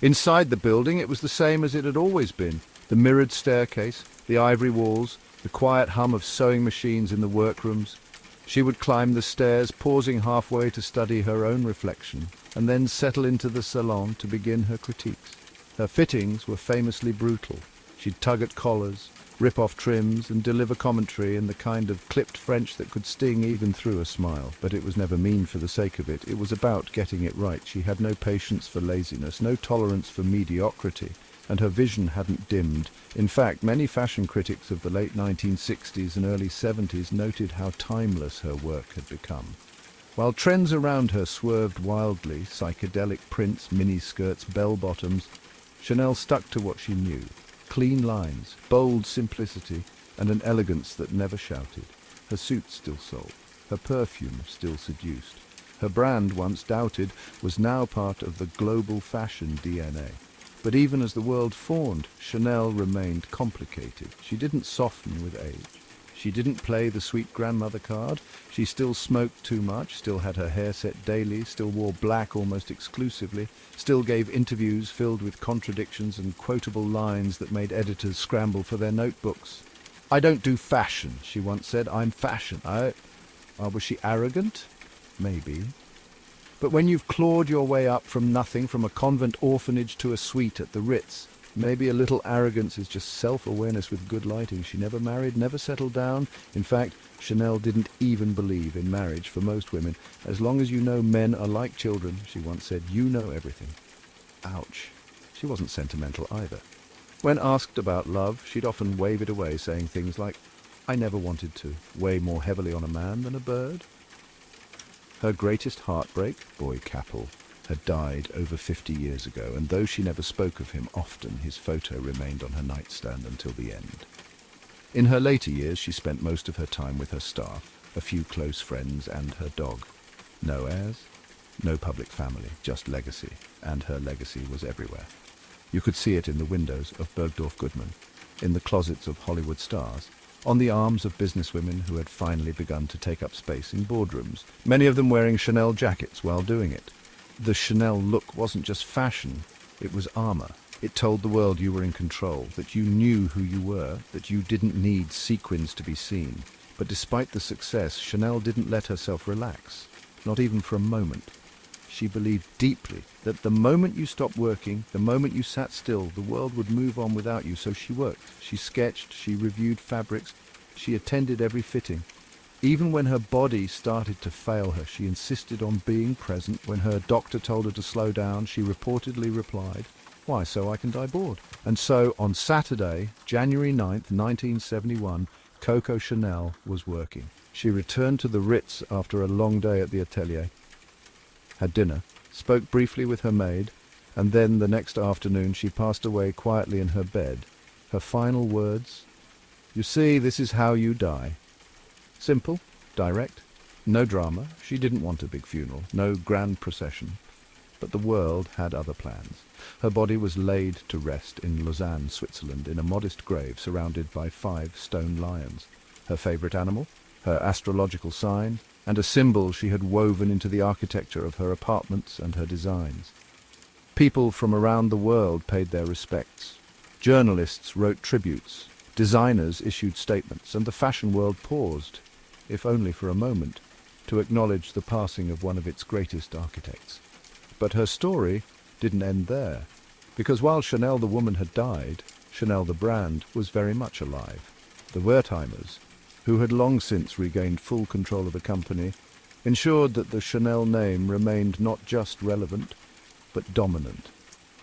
Inside the building it was the same as it had always been. The mirrored staircase, the ivory walls, the quiet hum of sewing machines in the workrooms. She would climb the stairs, pausing halfway to study her own reflection, and then settle into the salon to begin her critiques. Her fittings were famously brutal. She'd tug at collars, rip off trims, and deliver commentary in the kind of clipped French that could sting even through a smile. But it was never mean for the sake of it. It was about getting it right. She had no patience for laziness, no tolerance for mediocrity, and her vision hadn't dimmed. In fact, many fashion critics of the late 1960s and early 70s noted how timeless her work had become. While trends around her swerved wildly, psychedelic prints, miniskirts, bell-bottoms, Chanel stuck to what she knew. Clean lines, bold simplicity, and an elegance that never shouted. Her suits still sold. Her perfume still seduced. Her brand, once doubted, was now part of the global fashion DNA. But even as the world fawned, Chanel remained complicated. She didn't soften with age. She didn't play the sweet grandmother card. She still smoked too much, still had her hair set daily, still wore black almost exclusively, still gave interviews filled with contradictions and quotable lines that made editors scramble for their notebooks. "I don't do fashion," she once said. "I'm fashion." Was she arrogant? Maybe. But when you've clawed your way up from nothing, from a convent orphanage to a suite at the Ritz, maybe a little arrogance is just self-awareness with good lighting. She never married, never settled down. In fact, Chanel didn't even believe in marriage for most women. "As long as you know men are like children," she once said, "you know everything." Ouch. She wasn't sentimental either. When asked about love, she'd often wave it away, saying things like, "I never wanted to," weigh more heavily on a man than a bird. Her greatest heartbreak, Boy Capel, had died over 50 years ago, and though she never spoke of him often, his photo remained on her nightstand until the end. In her later years, she spent most of her time with her staff, a few close friends, and her dog. No heirs, no public family, just legacy, and her legacy was everywhere. You could see it in the windows of Bergdorf Goodman, in the closets of Hollywood stars, on the arms of businesswomen who had finally begun to take up space in boardrooms, many of them wearing Chanel jackets while doing it. The Chanel look wasn't just fashion, it was armor. It told the world you were in control, that you knew who you were, that you didn't need sequins to be seen. But despite the success, Chanel didn't let herself relax, not even for a moment. She believed deeply that the moment you stopped working, the moment you sat still, the world would move on without you. So she worked, she sketched, she reviewed fabrics, she attended every fitting. Even when her body started to fail her, she insisted on being present. When her doctor told her to slow down, she reportedly replied, "Why, so I can die bored." And so on Saturday, January 9th, 1971, Coco Chanel was working. She returned to the Ritz after a long day at the atelier, had dinner, spoke briefly with her maid, and then the next afternoon she passed away quietly in her bed. Her final words, "You see, this is how you die." Simple, direct, no drama. She didn't want a big funeral, no grand procession. But the world had other plans. Her body was laid to rest in Lausanne, Switzerland, in a modest grave surrounded by 5 stone lions. Her favorite animal, her astrological sign, and a symbol she had woven into the architecture of her apartments and her designs. People from around the world paid their respects. Journalists wrote tributes. Designers issued statements, and the fashion world paused, if only for a moment, to acknowledge the passing of one of its greatest architects. But her story didn't end there, because while Chanel the woman had died, Chanel the brand was very much alive. The Wertheimers, who had long since regained full control of the company, ensured that the Chanel name remained not just relevant, but dominant.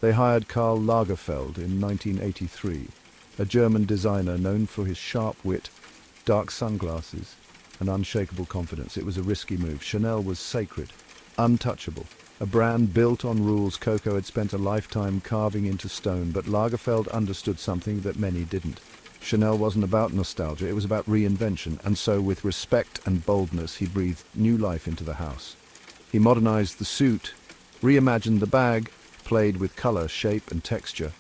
They hired Karl Lagerfeld in 1983, a German designer known for his sharp wit, dark sunglasses, and unshakable confidence. It was a risky move. Chanel was sacred, untouchable, a brand built on rules Coco had spent a lifetime carving into stone, but Lagerfeld understood something that many didn't. Chanel wasn't about nostalgia, it was about reinvention, and so with respect and boldness he breathed new life into the house. He modernized the suit, reimagined the bag, played with color, shape and texture,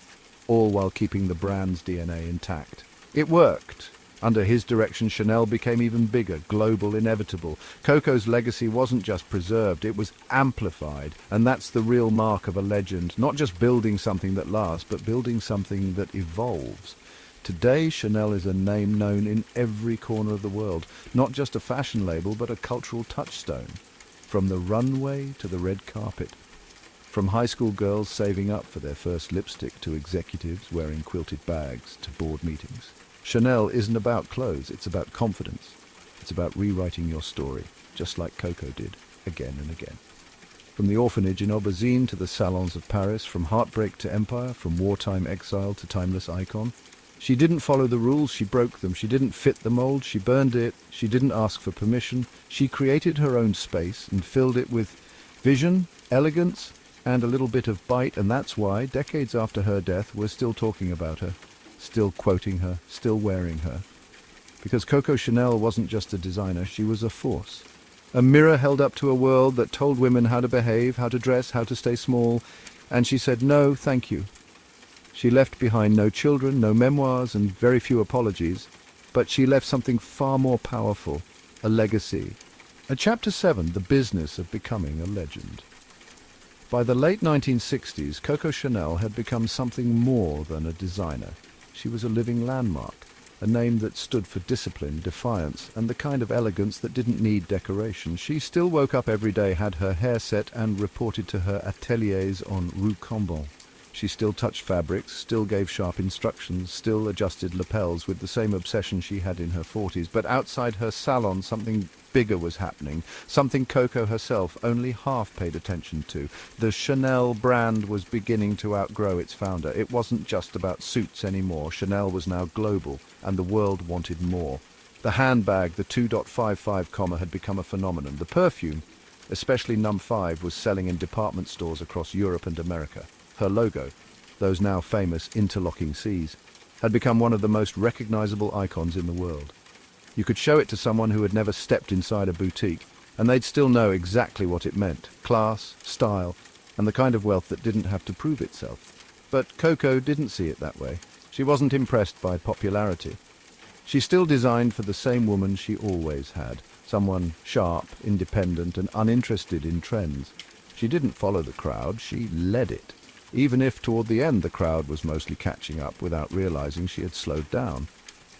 all while keeping the brand's DNA intact. It worked. Under his direction, Chanel became even bigger, global, inevitable. Coco's legacy wasn't just preserved, it was amplified, and that's the real mark of a legend, not just building something that lasts, but building something that evolves. Today, Chanel is a name known in every corner of the world, not just a fashion label, but a cultural touchstone. From the runway to the red carpet, from high school girls saving up for their first lipstick to executives wearing quilted bags to board meetings. Chanel isn't about clothes, it's about confidence. It's about rewriting your story, just like Coco did, again and again. From the orphanage in Aubusine to the salons of Paris, from heartbreak to empire, from wartime exile to timeless icon, She didn't follow the rules, she broke them. She didn't fit the mold, she burned it. She didn't ask for permission. She created her own space and filled it with vision, elegance, and a little bit of bite, and that's why, decades after her death, we're still talking about her, still quoting her, still wearing her. Because Coco Chanel wasn't just a designer, she was a force. A mirror held up to a world that told women how to behave, how to dress, how to stay small, and she said, "No, thank you." She left behind no children, no memoirs, and very few apologies, but she left something far more powerful, a legacy. At Chapter 7, the business of becoming a legend. By the late 1960s, Coco Chanel had become something more than a designer. She was a living landmark, a name that stood for discipline, defiance, and the kind of elegance that didn't need decoration. She still woke up every day, had her hair set, and reported to her ateliers on Rue Cambon. She still touched fabrics, still gave sharp instructions, still adjusted lapels with the same obsession she had in her 40s. But outside her salon, something bigger was happening, something Coco herself only half paid attention to. The Chanel brand was beginning to outgrow its founder. It wasn't just about suits anymore. Chanel was now global, and the world wanted more. The handbag, the 2.55 comma, had become a phenomenon. The perfume, especially Num 5, was selling in department stores across Europe and America. Her logo, those now famous interlocking C's, had become one of the most recognizable icons in the world. You could show it to someone who had never stepped inside a boutique, and they'd still know exactly what it meant: class, style, and the kind of wealth that didn't have to prove itself. But Coco didn't see it that way. She wasn't impressed by popularity. She still designed for the same woman she always had, someone sharp, independent, and uninterested in trends. She didn't follow the crowd, she led it, even if toward the end the crowd was mostly catching up without realizing she had slowed down.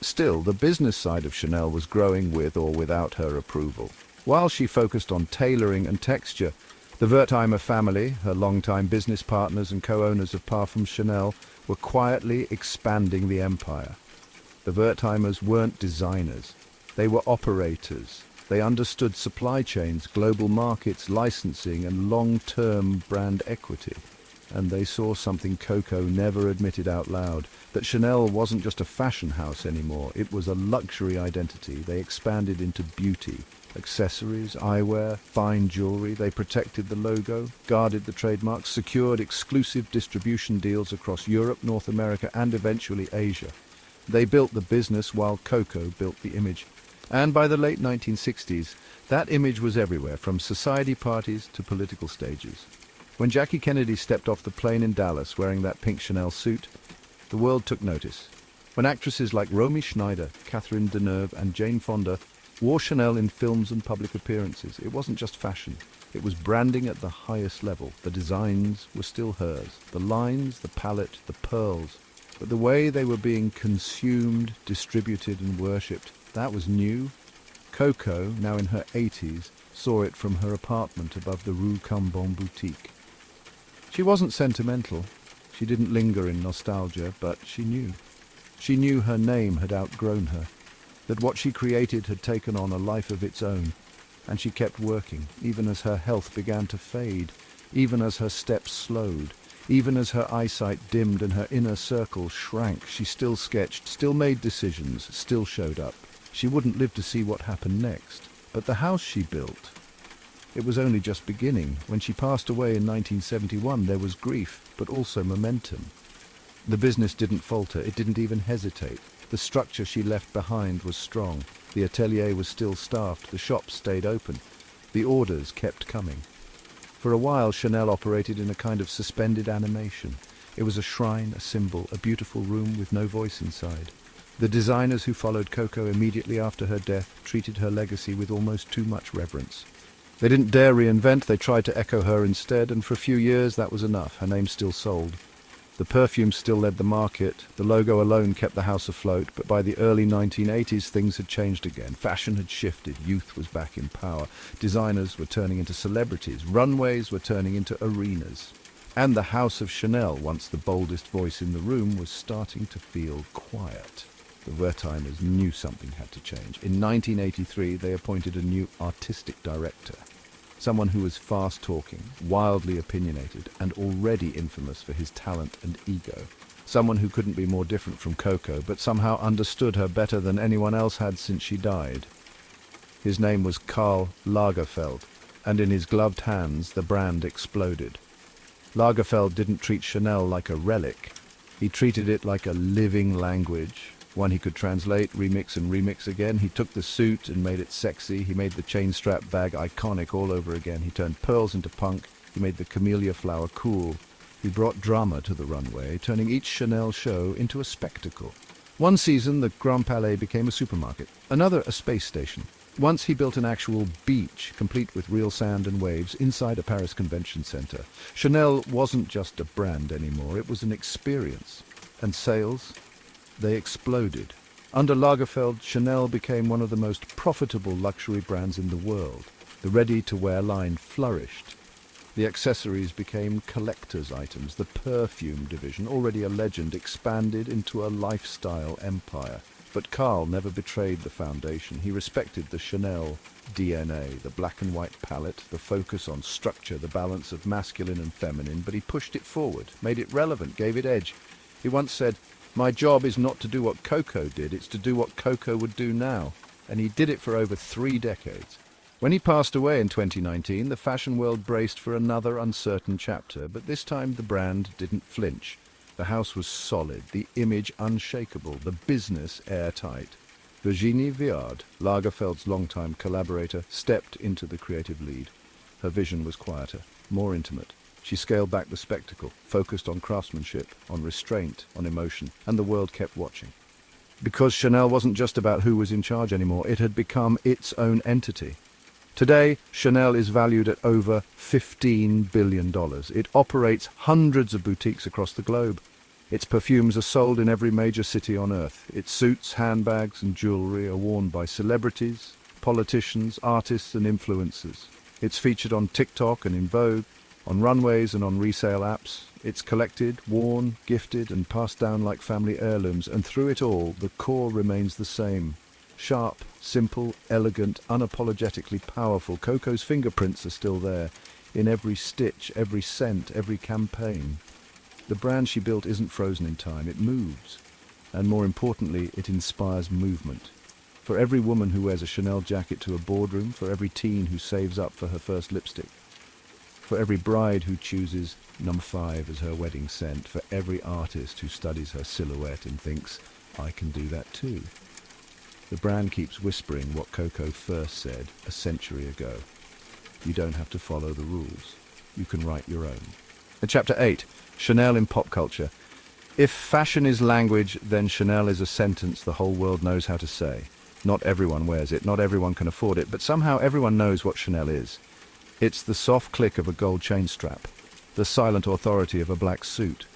Still, the business side of Chanel was growing with or without her approval. While she focused on tailoring and texture, the Wertheimer family, her longtime business partners and co-owners of Parfums Chanel, were quietly expanding the empire. The Wertheimers weren't designers. They were operators. They understood supply chains, global markets, licensing, and long-term brand equity. And they saw something Coco never admitted out loud, that Chanel wasn't just a fashion house anymore, it was a luxury identity. They expanded into beauty, accessories, eyewear, fine jewelry. They protected the logo, guarded the trademarks, secured exclusive distribution deals across Europe, North America, and eventually Asia. They built the business while Coco built the image. And by the late 1960s, that image was everywhere, from society parties to political stages. When Jackie Kennedy stepped off the plane in Dallas wearing that pink Chanel suit, the world took notice. When actresses like Romy Schneider, Catherine Deneuve, and Jane Fonda wore Chanel in films and public appearances, it wasn't just fashion. It was branding at the highest level. The designs were still hers. The lines, the palette, the pearls. But the way they were being consumed, distributed, and worshipped, that was new. Coco, now in her 80s, saw it from her apartment above the Rue Cambon boutique. She wasn't sentimental. She didn't linger in nostalgia, but she knew. She knew her name had outgrown her, that what she created had taken on a life of its own, and she kept working, even as her health began to fade, even as her steps slowed, even as her eyesight dimmed and her inner circle shrank. She still sketched, still made decisions, still showed up. She wouldn't live to see what happened next. But the house she built, it was only just beginning. When she passed away in 1971, there was grief, but also momentum. The business didn't falter, it didn't even hesitate. The structure she left behind was strong. The atelier was still staffed, the shops stayed open. The orders kept coming. For a while, Chanel operated in a kind of suspended animation. It was a shrine, a symbol, a beautiful room with no voice inside. The designers who followed Coco immediately after her death treated her legacy with almost too much reverence. They didn't dare reinvent, they tried to echo her instead, and for a few years that was enough. Her name still sold. The perfume still led the market, the logo alone kept the house afloat, but by the early 1980s things had changed again. Fashion had shifted, youth was back in power, designers were turning into celebrities, runways were turning into arenas. And the House of Chanel, once the boldest voice in the room, was starting to feel quiet. The Wertheimers knew something had to change. In 1983, they appointed a new artistic director, someone who was fast-talking, wildly opinionated, and already infamous for his talent and ego. someone who couldn't be more different from Coco, but somehow understood her better than anyone else had since she died. His name was Karl Lagerfeld, and in his gloved hands the brand exploded. Lagerfeld didn't treat Chanel like a relic. He treated it like a living language, one he could translate, remix and remix again. He took the suit and made it sexy. He made the chain-strap bag iconic all over again. He turned pearls into punk. He made the camellia flower cool. He brought drama to the runway, turning each Chanel show into a spectacle. One season, the Grand Palais became a supermarket, another a space station. Once he built an actual beach, complete with real sand and waves, inside a Paris convention center. Chanel wasn't just a brand anymore, it was an experience. And sales? They exploded. Under Lagerfeld, Chanel became one of the most profitable luxury brands in the world. The ready-to-wear line flourished. The accessories became collector's items. The perfume division, already a legend, expanded into a lifestyle empire. But Karl never betrayed the foundation. He respected the Chanel DNA, the black and white palette, the focus on structure, the balance of masculine and feminine, but he pushed it forward, made it relevant, gave it edge. He once said, "My job is not to do what Coco did, it's to do what Coco would do now." And he did it for over 3 decades. When he passed away in 2019, the fashion world braced for another uncertain chapter, but this time the brand didn't flinch. The house was solid, the image unshakable, the business airtight. Virginie Viard, Lagerfeld's longtime collaborator, stepped into the creative lead. Her vision was quieter, more intimate. She scaled back the spectacle, focused on craftsmanship, on restraint, on emotion, and the world kept watching. Because Chanel wasn't just about who was in charge anymore, it had become its own entity. Today, Chanel is valued at over $15 billion. It operates hundreds of boutiques across the globe. Its perfumes are sold in every major city on earth. Its suits, handbags and jewelry are worn by celebrities, politicians, artists and influencers. It's featured on TikTok and in Vogue, on runways and on resale apps. It's collected, worn, gifted and passed down like family heirlooms, and through it all, the core remains the same. Sharp, simple, elegant, unapologetically powerful. Coco's fingerprints are still there, in every stitch, every scent, every campaign. The brand she built isn't frozen in time, it moves. And more importantly, it inspires movement. For every woman who wears a Chanel jacket to a boardroom, for every teen who saves up for her first lipstick, for every bride who chooses number 5 as her wedding scent, for every artist who studies her silhouette and thinks, I can do that too. The brand keeps whispering what Coco first said a century ago. You don't have to follow the rules. You can write your own. In Chapter 8, Chanel in pop culture. If fashion is language, then Chanel is a sentence the whole world knows how to say. Not everyone wears it, not everyone can afford it, but somehow everyone knows what Chanel is. It's the soft click of a gold chain strap, the silent authority of a black suit,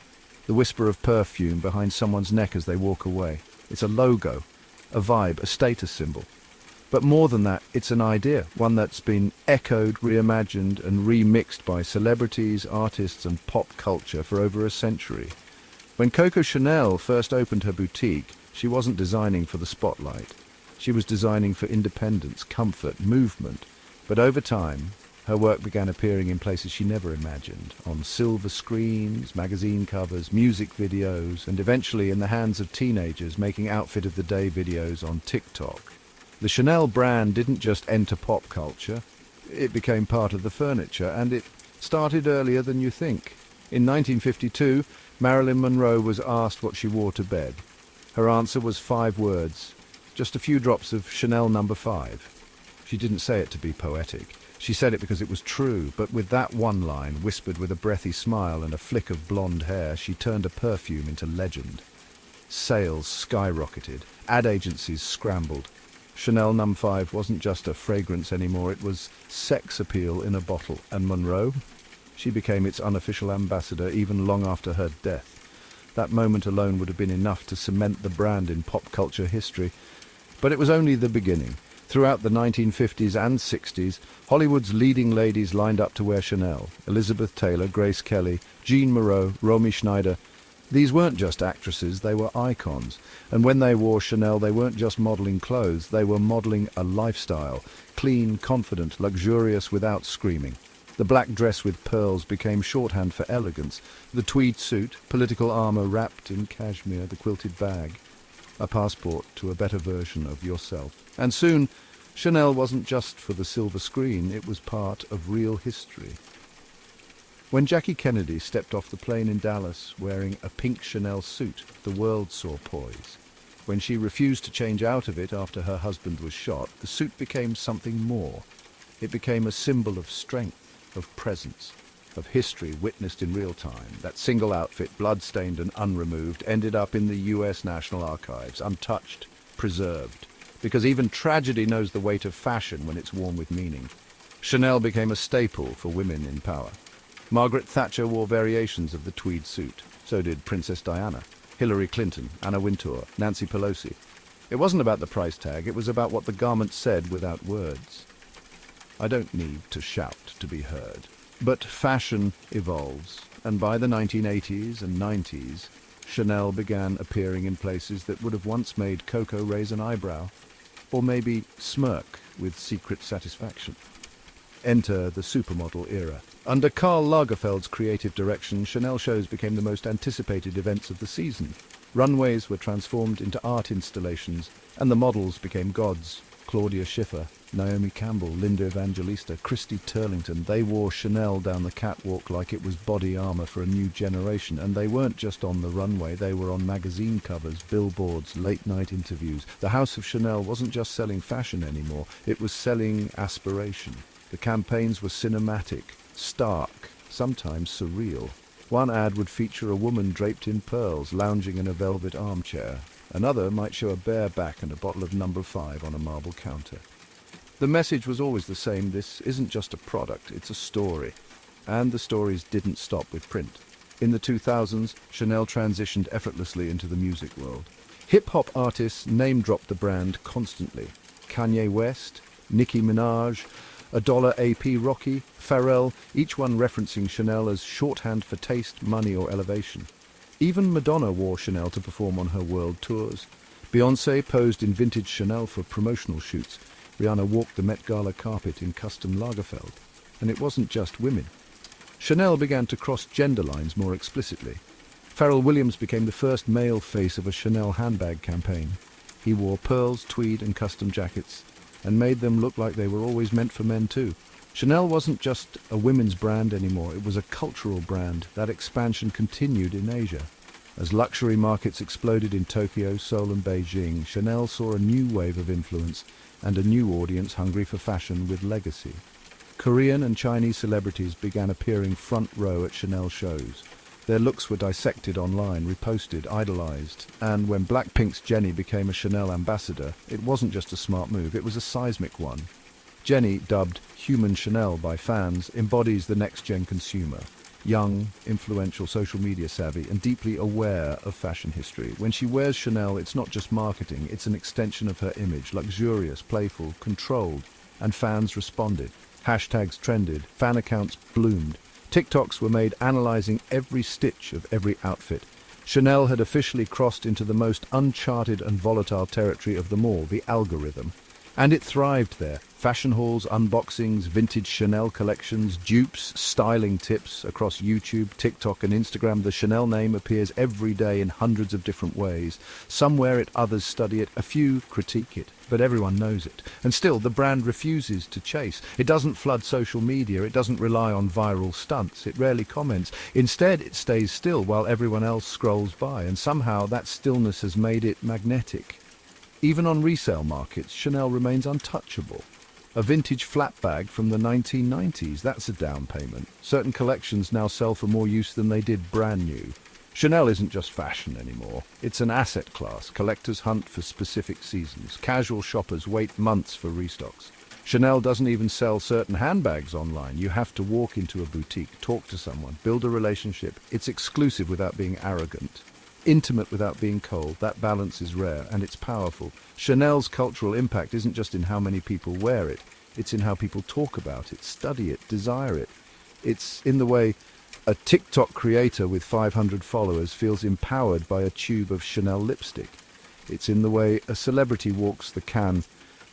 the whisper of perfume behind someone's neck as they walk away. It's a logo, a vibe, a status symbol. But more than that, it's an idea, one that's been echoed, reimagined and remixed by celebrities, artists and pop culture for over a century. When Coco Chanel first opened her boutique, she wasn't designing for the spotlight. She was designing for independence, comfort, movement. But over time, her work began appearing in places she never imagined, on silver screens, magazine covers, music videos, and eventually in the hands of teenagers making outfit of the day videos on TikTok. The Chanel brand didn't just enter pop culture, it became part of the furniture, and it started earlier than you think. In 1952, Marilyn Monroe was asked what she wore to bed. Her answer was 5 words, just a few drops of Chanel No. 5. She didn't say it to be poetic. She said it because it was true, but with that one line, whispered with a breathy smile and a flick of blonde hair, she turned a perfume into legend. Sales skyrocketed. Ad agencies scrambled. Chanel No. 5 wasn't just a fragrance anymore, it was sex appeal in a bottle. And Monroe? She became its unofficial ambassador even long after her death. That moment alone would have been enough to cement the brand in pop culture history. But it was only the beginning. Throughout the 1950s and 60s, Hollywood's leading ladies lined up to wear Chanel. Elizabeth Taylor, Grace Kelly, Jean Moreau, Romy Schneider. These weren't just actresses, they were icons. And when they wore Chanel, they weren't just modeling clothes, they were modeling a lifestyle. Clean, confident, luxurious without screaming. The black dress with pearls became shorthand for elegance. The tweed suit, political armor wrapped in cashmere, the quilted bag, a passport to a better version of yourself. And soon, Chanel wasn't just for the silver screen, it was part of real history. When Jackie Kennedy stepped off the plane in Dallas wearing a pink Chanel suit, the world saw poise. When she refused to change out of it after her husband was shot, the suit became something more. It became a symbol of strength, of presence, of history witnessed in real time. That single outfit, blood-stained and unremoved, ended up in the US National Archives, untouched, preserved. Because even tragedy knows the weight of fashion when it's worn with meaning. Chanel became a staple for women in power. Margaret Thatcher wore variations of the tweed suit. So did Princess Diana, Hillary Clinton, Anna Wintour, Nancy Pelosi. It wasn't about the price tag, it was about what the garment said without words. I don't need to shout to be heard. But fashion evolves, and by the 1980s and 90s, Chanel began appearing in places that would have once made Coco raise an eyebrow, or maybe smirk with secret satisfaction. Enter the supermodel era. Under Karl Lagerfeld's creative direction, Chanel shows became the most anticipated events of the season. Runways were transformed into art installations, and the models became gods. Claudia Schiffer, Naomi Campbell, Linda Evangelista, Christy Turlington, they wore Chanel down the catwalk like it was body armor for a new generation. And they weren't just on the runway, they were on magazine covers, billboards, late-night interviews. The House of Chanel wasn't just selling fashion anymore, it was selling aspiration. The campaigns were cinematic, stark, sometimes surreal. One ad would feature a woman draped in pearls, lounging in a velvet armchair. Another might show a bare back and a bottle of No. 5 on a marble counter. The message was always the same: this isn't just a product, it's a story. And the stories didn't stop with print. In the 2000s, Chanel transitioned effortlessly into the music world. Hip-hop artists name-dropped the brand constantly. Kanye West, Nicki Minaj, $AP Rocky, Pharrell, each one referencing Chanel as shorthand for taste, money or elevation. Even Madonna wore Chanel to perform on her world tours. Beyoncé posed in vintage Chanel for promotional shoots. Rihanna walked the Met Gala carpet in custom Lagerfeld. And it wasn't just women. Chanel began to cross gender lines more explicitly. Pharrell Williams became the first male face of a Chanel handbag campaign. He wore pearls, tweed and custom jackets, and made them look like they were always meant for men too. Chanel wasn't just a women's brand anymore, it was a cultural brand. That expansion continued in Asia. As luxury markets exploded in Tokyo, Seoul and Beijing, Chanel saw a new wave of influence and a new audience hungry for fashion with legacy. Korean and Chinese celebrities began appearing front row at Chanel shows. Their looks were dissected online, reposted, idolized, and when Blackpink's Jennie became a Chanel ambassador, it wasn't just a smart move, it was a seismic one. Jennie, dubbed Human Chanel by fans, embodies the next-gen consumer. Young, influential, social media savvy, and deeply aware of fashion history. When she wears Chanel, it's not just marketing, it's an extension of her image, luxurious, playful, controlled, and fans responded. Hashtags trended, fan accounts bloomed. TikToks were made analyzing every stitch of every outfit. Chanel had officially crossed into the most uncharted and volatile territory of them all, the algorithm. And it thrived there. Fashion hauls, unboxings, vintage Chanel collections, dupes, styling tips across YouTube, TikTok and Instagram. The Chanel name appears every day in hundreds of different ways. Some wear it, others study it, a few critique it, but everyone knows it. And still, the brand refuses to chase. It doesn't flood social media, it doesn't rely on viral stunts, it rarely comments. Instead, it stays still while everyone else scrolls by, and somehow that stillness has made it magnetic. Even on resale markets, Chanel remains untouchable. A vintage flat bag from the 1990s, that's a down payment. Certain collections now sell for more use than they did brand new. Chanel isn't just fashion anymore. It's an asset class. Collectors hunt for specific seasons. Casual shoppers wait months for restocks. Chanel doesn't even sell certain handbags online. You have to walk into a boutique, talk to someone, build a relationship. It's exclusive without being arrogant. Intimate without being cold. That balance is rare and it's powerful. Chanel's cultural impact isn't just in how many people wear it, it's in how people talk about it, study it, desire it. It's in the way a TikTok creator with 500 followers feels empowered by a tube of Chanel lipstick. It's in the way a celebrity walks the Cannes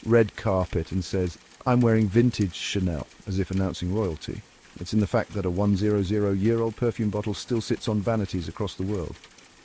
red carpet and says, "I'm wearing vintage Chanel," as if announcing royalty. It's in the fact that a 100-year-old perfume bottle still sits on vanities across the world,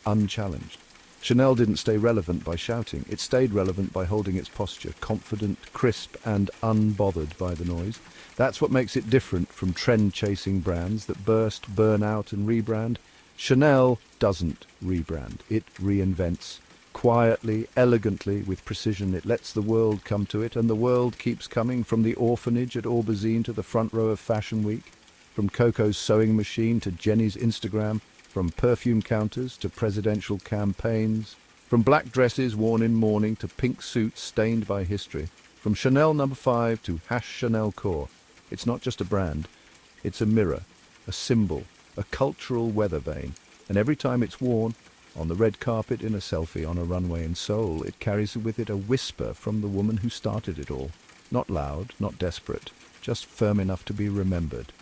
unchallenged. Chanel didn't stay relevant by shouting. It stayed relevant by holding its posture, confident, crisp, and unbothered by the noise. That's what makes it different from trend-chasing brands that burst, burn out, and rebrand. Chanel doesn't rebrand. It reinvents. Quietly, elegantly, with precision. It lets the world come to it, and the world keeps coming, from the Orphanage at Aubusine to the front row of Fashion Week, from Coco's sewing machine to Jenny's Instagram, from perfume counters to presidential campaigns, from black dresses worn in mourning to pink suits stained by history, from Chanel No. 5 to Chanel Core. It's not just a brand, it's a mirror, a symbol, a cultural weather vane, and every time it's worn, on the red carpet, in a selfie, on a runway in Seoul, it carries with it a whisper from the woman who started it all. Not loud, not desperate, just firm enough to be remembered.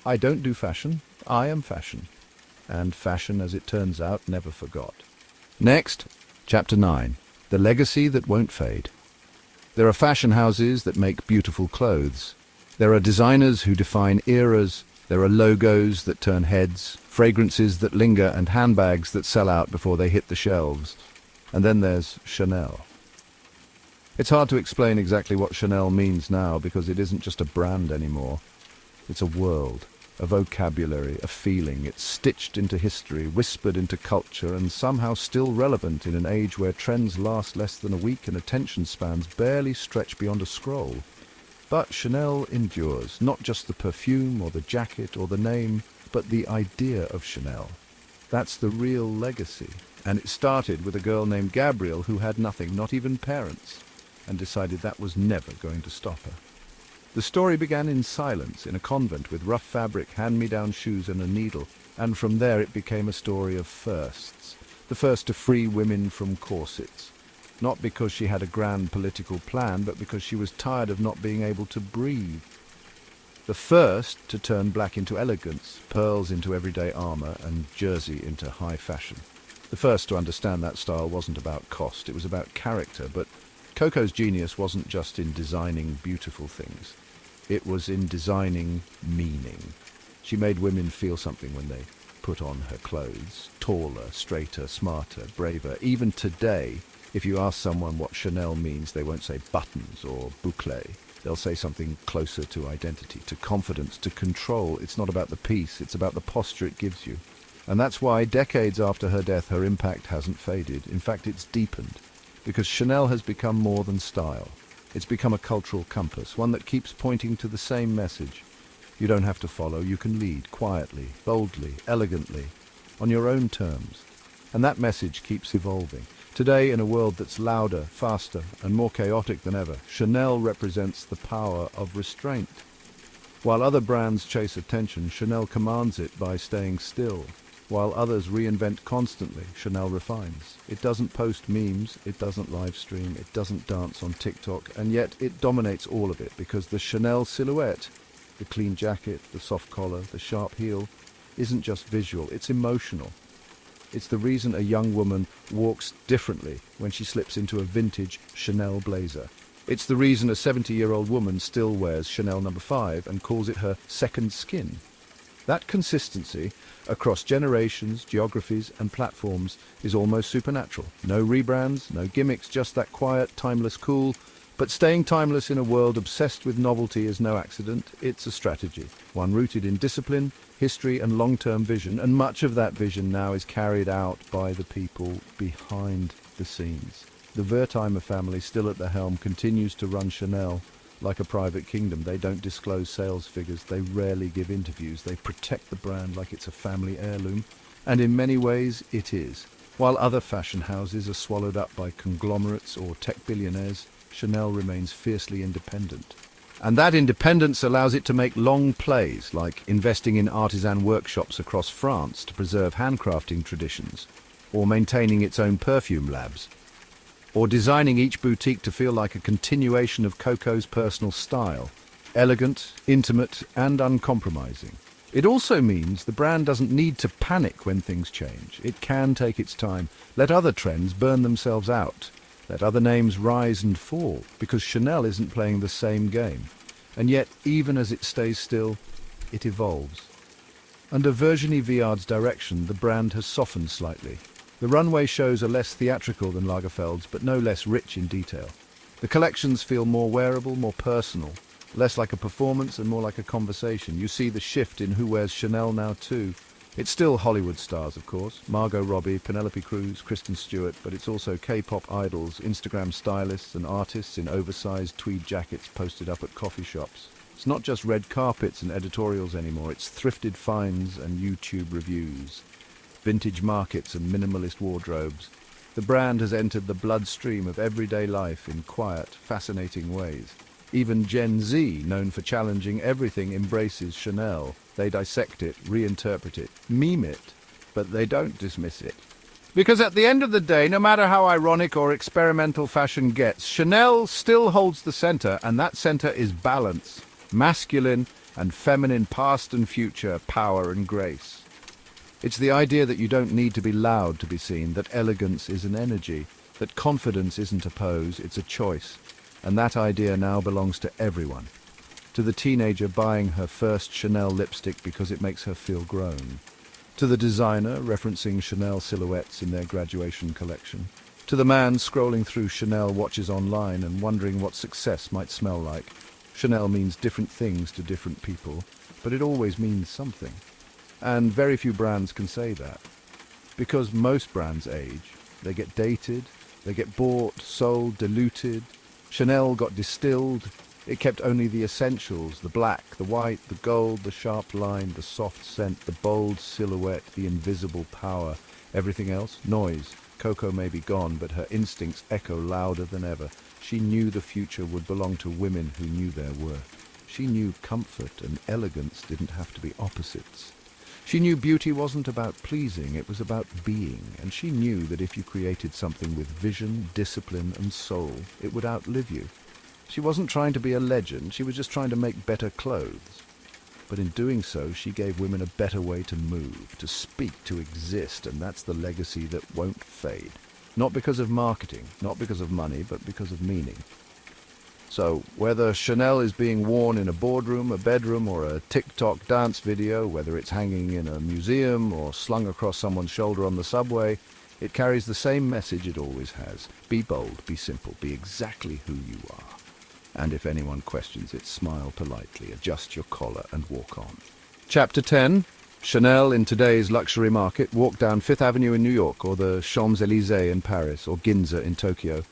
I don't do fashion, I am fashion. And fashion, as it turns out, never forgot. Next, Chapter 9. The Legacy That Won't Fade. There are fashion houses that make beautiful clothes. There are designers who define eras. There are logos that turn heads, fragrances that linger, and handbags that sell out before they hit the shelves. And then there's Chanel. It's hard to explain exactly what Chanel means now, because it isn't just a brand anymore. It's a world. A vocabulary, a feeling. It's stitched into history, whispered into culture, and somehow still relevant in an age where trends last less than a week and attention spans barely stretch beyond a scroll. But Chanel endures, not just the perfume or the jacket or the name, but the idea of Chanel. That's the real legacy. And it started with a girl named Gabrielle who had nothing, not even parents, and decided that was never going to stop her. The story began in silence, in a convent with rough fabric, hand-me-down shoes and a needle, and from there it became a story of firsts. The first to free women from corsets. Not because she had a grand political plan, but because she was tired of not being able to breathe. The first to turn black into elegance, pearls into everyday armor, and jersey into high fashion. The first to understand that style wasn't about cost, it was about character, but Coco's genius wasn't just in designing beautiful things. It was in designing meaning. She made women feel something when they put on her clothes. Taller, straighter, smarter, braver. Even today, if you ask someone what Chanel means, they won't say buttons or boucle. They'll say something closer to identity, to confidence, to control. It's not about the piece, it's about the posture it gives you. And that's why, decades after her death, her impact hasn't faded. In fact, it's deepened. Because Chanel has become more than style. It's become a cultural compass, one that keeps pointing to the same message. You don't have to follow, you can lead, quietly, boldly, elegantly, on your own terms. And that message keeps evolving. Today, in a world that's louder, faster, and more chaotic than ever, Chanel represents the power of restraint. While other brands chase attention, Chanel commands it by staying still. While others reinvent constantly, Chanel refines. It doesn't post memes, it doesn't live stream, it doesn't dance on TikTok, and yet it dominates all of it because the Chanel silhouette, the clean jacket, the soft collar, the sharp heel, isn't just visual, it's emotional. It's the reason a young woman walks differently when she slips into a vintage Chanel blazer. It's the reason a 70-year-old woman still wears Chanel No. 5 and calls it her second skin. That consistency across generations, geographies and platforms is almost supernatural. No rebrands, no gimmicks, just that quiet, timeless cool. But staying timeless in a world obsessed with novelty is no accident, it's a strategy. One rooted in discipline, history and long-term vision, and much of that vision now is carried out by the people behind the scenes. The Wertheimer family, still at the helm, continues to run Chanel like a private kingdom. They don't disclose sales figures, they rarely give interviews, they protect the brand like it's a family heirloom, and in many ways it is. While other fashion houses are swallowed up by conglomerates or tech billionaires, Chanel remains fiercely independent. And that independence allows it to make long plays, like investing in artisan workshops across France to preserve handcrafting traditions, or maintaining its own perfume labs, or designing each boutique to feel like a continuation of Coco's personal style, elegant, intimate, and uncompromising. It also means the brand doesn't need to panic when things change. It can take its time, let other trends burn themselves out, let other names rise and fall, because Chanel isn't playing the same game. And yet, even as it stays still, it evolves. Under Virginie Viard's direction, the brand has softened slightly. The runway shows are less theatrical than Lagerfeld's, but no less rich in detail. The collections feel more wearable, more personal, less like a performance and more like a conversation. You see the shift in who wears Chanel now too. It's still Hollywood stars, of course. Margot Robbie, Penelope Cruz, Kristen Stewart, but it's also K-pop idols, Instagram stylists and artists in oversized tweed jackets posted up at coffee shops. It's not just red carpets and editorials anymore, it's thrifted finds and YouTube reviews, vintage markets and minimalist wardrobes. The brand has entered the bloodstream of everyday life in quiet, fascinating ways. Even Gen Z, known for challenging everything, embraces Chanel. They dissect it, reinterpret it, meme it, but they don't dismiss it. Because at the end of the day, no matter how ironic or experimental fashion gets, Chanel still holds the center, and that center is balance. Masculine and feminine, past and future, power and grace. It's the idea that you don't need to be loud to be seen, that elegance is an energy, that confidence isn't a pose, it's a choice. And that idea now belongs to everyone. To the teenager buying her first Chanel lipstick because it makes her feel grown. To the designer referencing Chanel silhouettes in their graduation collection. To the man scrolling through Chanel watches online and wondering what success might smell like. Chanel means different things to different people, but it always means something. And very few brands can say that. Because most brands age. They get dated, they get bought, sold, diluted. Chanel got distilled. It kept only the essentials, the black, the white, the gold, the sharp line, the soft scent, the bold silhouette, the invisible power. Everything else, noise. Coco may be gone, but her instincts echo louder than ever. She knew the future would belong to women who knew their worth. She knew comfort and elegance didn't have to be opposites. She knew beauty wasn't about pleasing, it was about being, and she knew that if you created something with vision, discipline and soul, it would outlive you. She wasn't trying to be a legend, she was just trying to make better clothes. But in doing so, she gave women a better way to move, to speak, to exist, and that's the legacy that won't fade. Not because of marketing, not because of money, but because of meaning. So, whether Chanel is being worn in a boardroom, a bedroom, or a TikTok dance video, whether it's hanging in a museum or slung across someone's shoulder on the subway, it carries the same message it always has. Be bold, be simple, be exactly who you are. And if anyone questions it, smile politely, adjust your collar and walk on. Chapter 10. Chanel in today's luxury market. Walk down Fifth Avenue in New York, or the Champs-Élysées in Paris, or Ginza in Tokyo.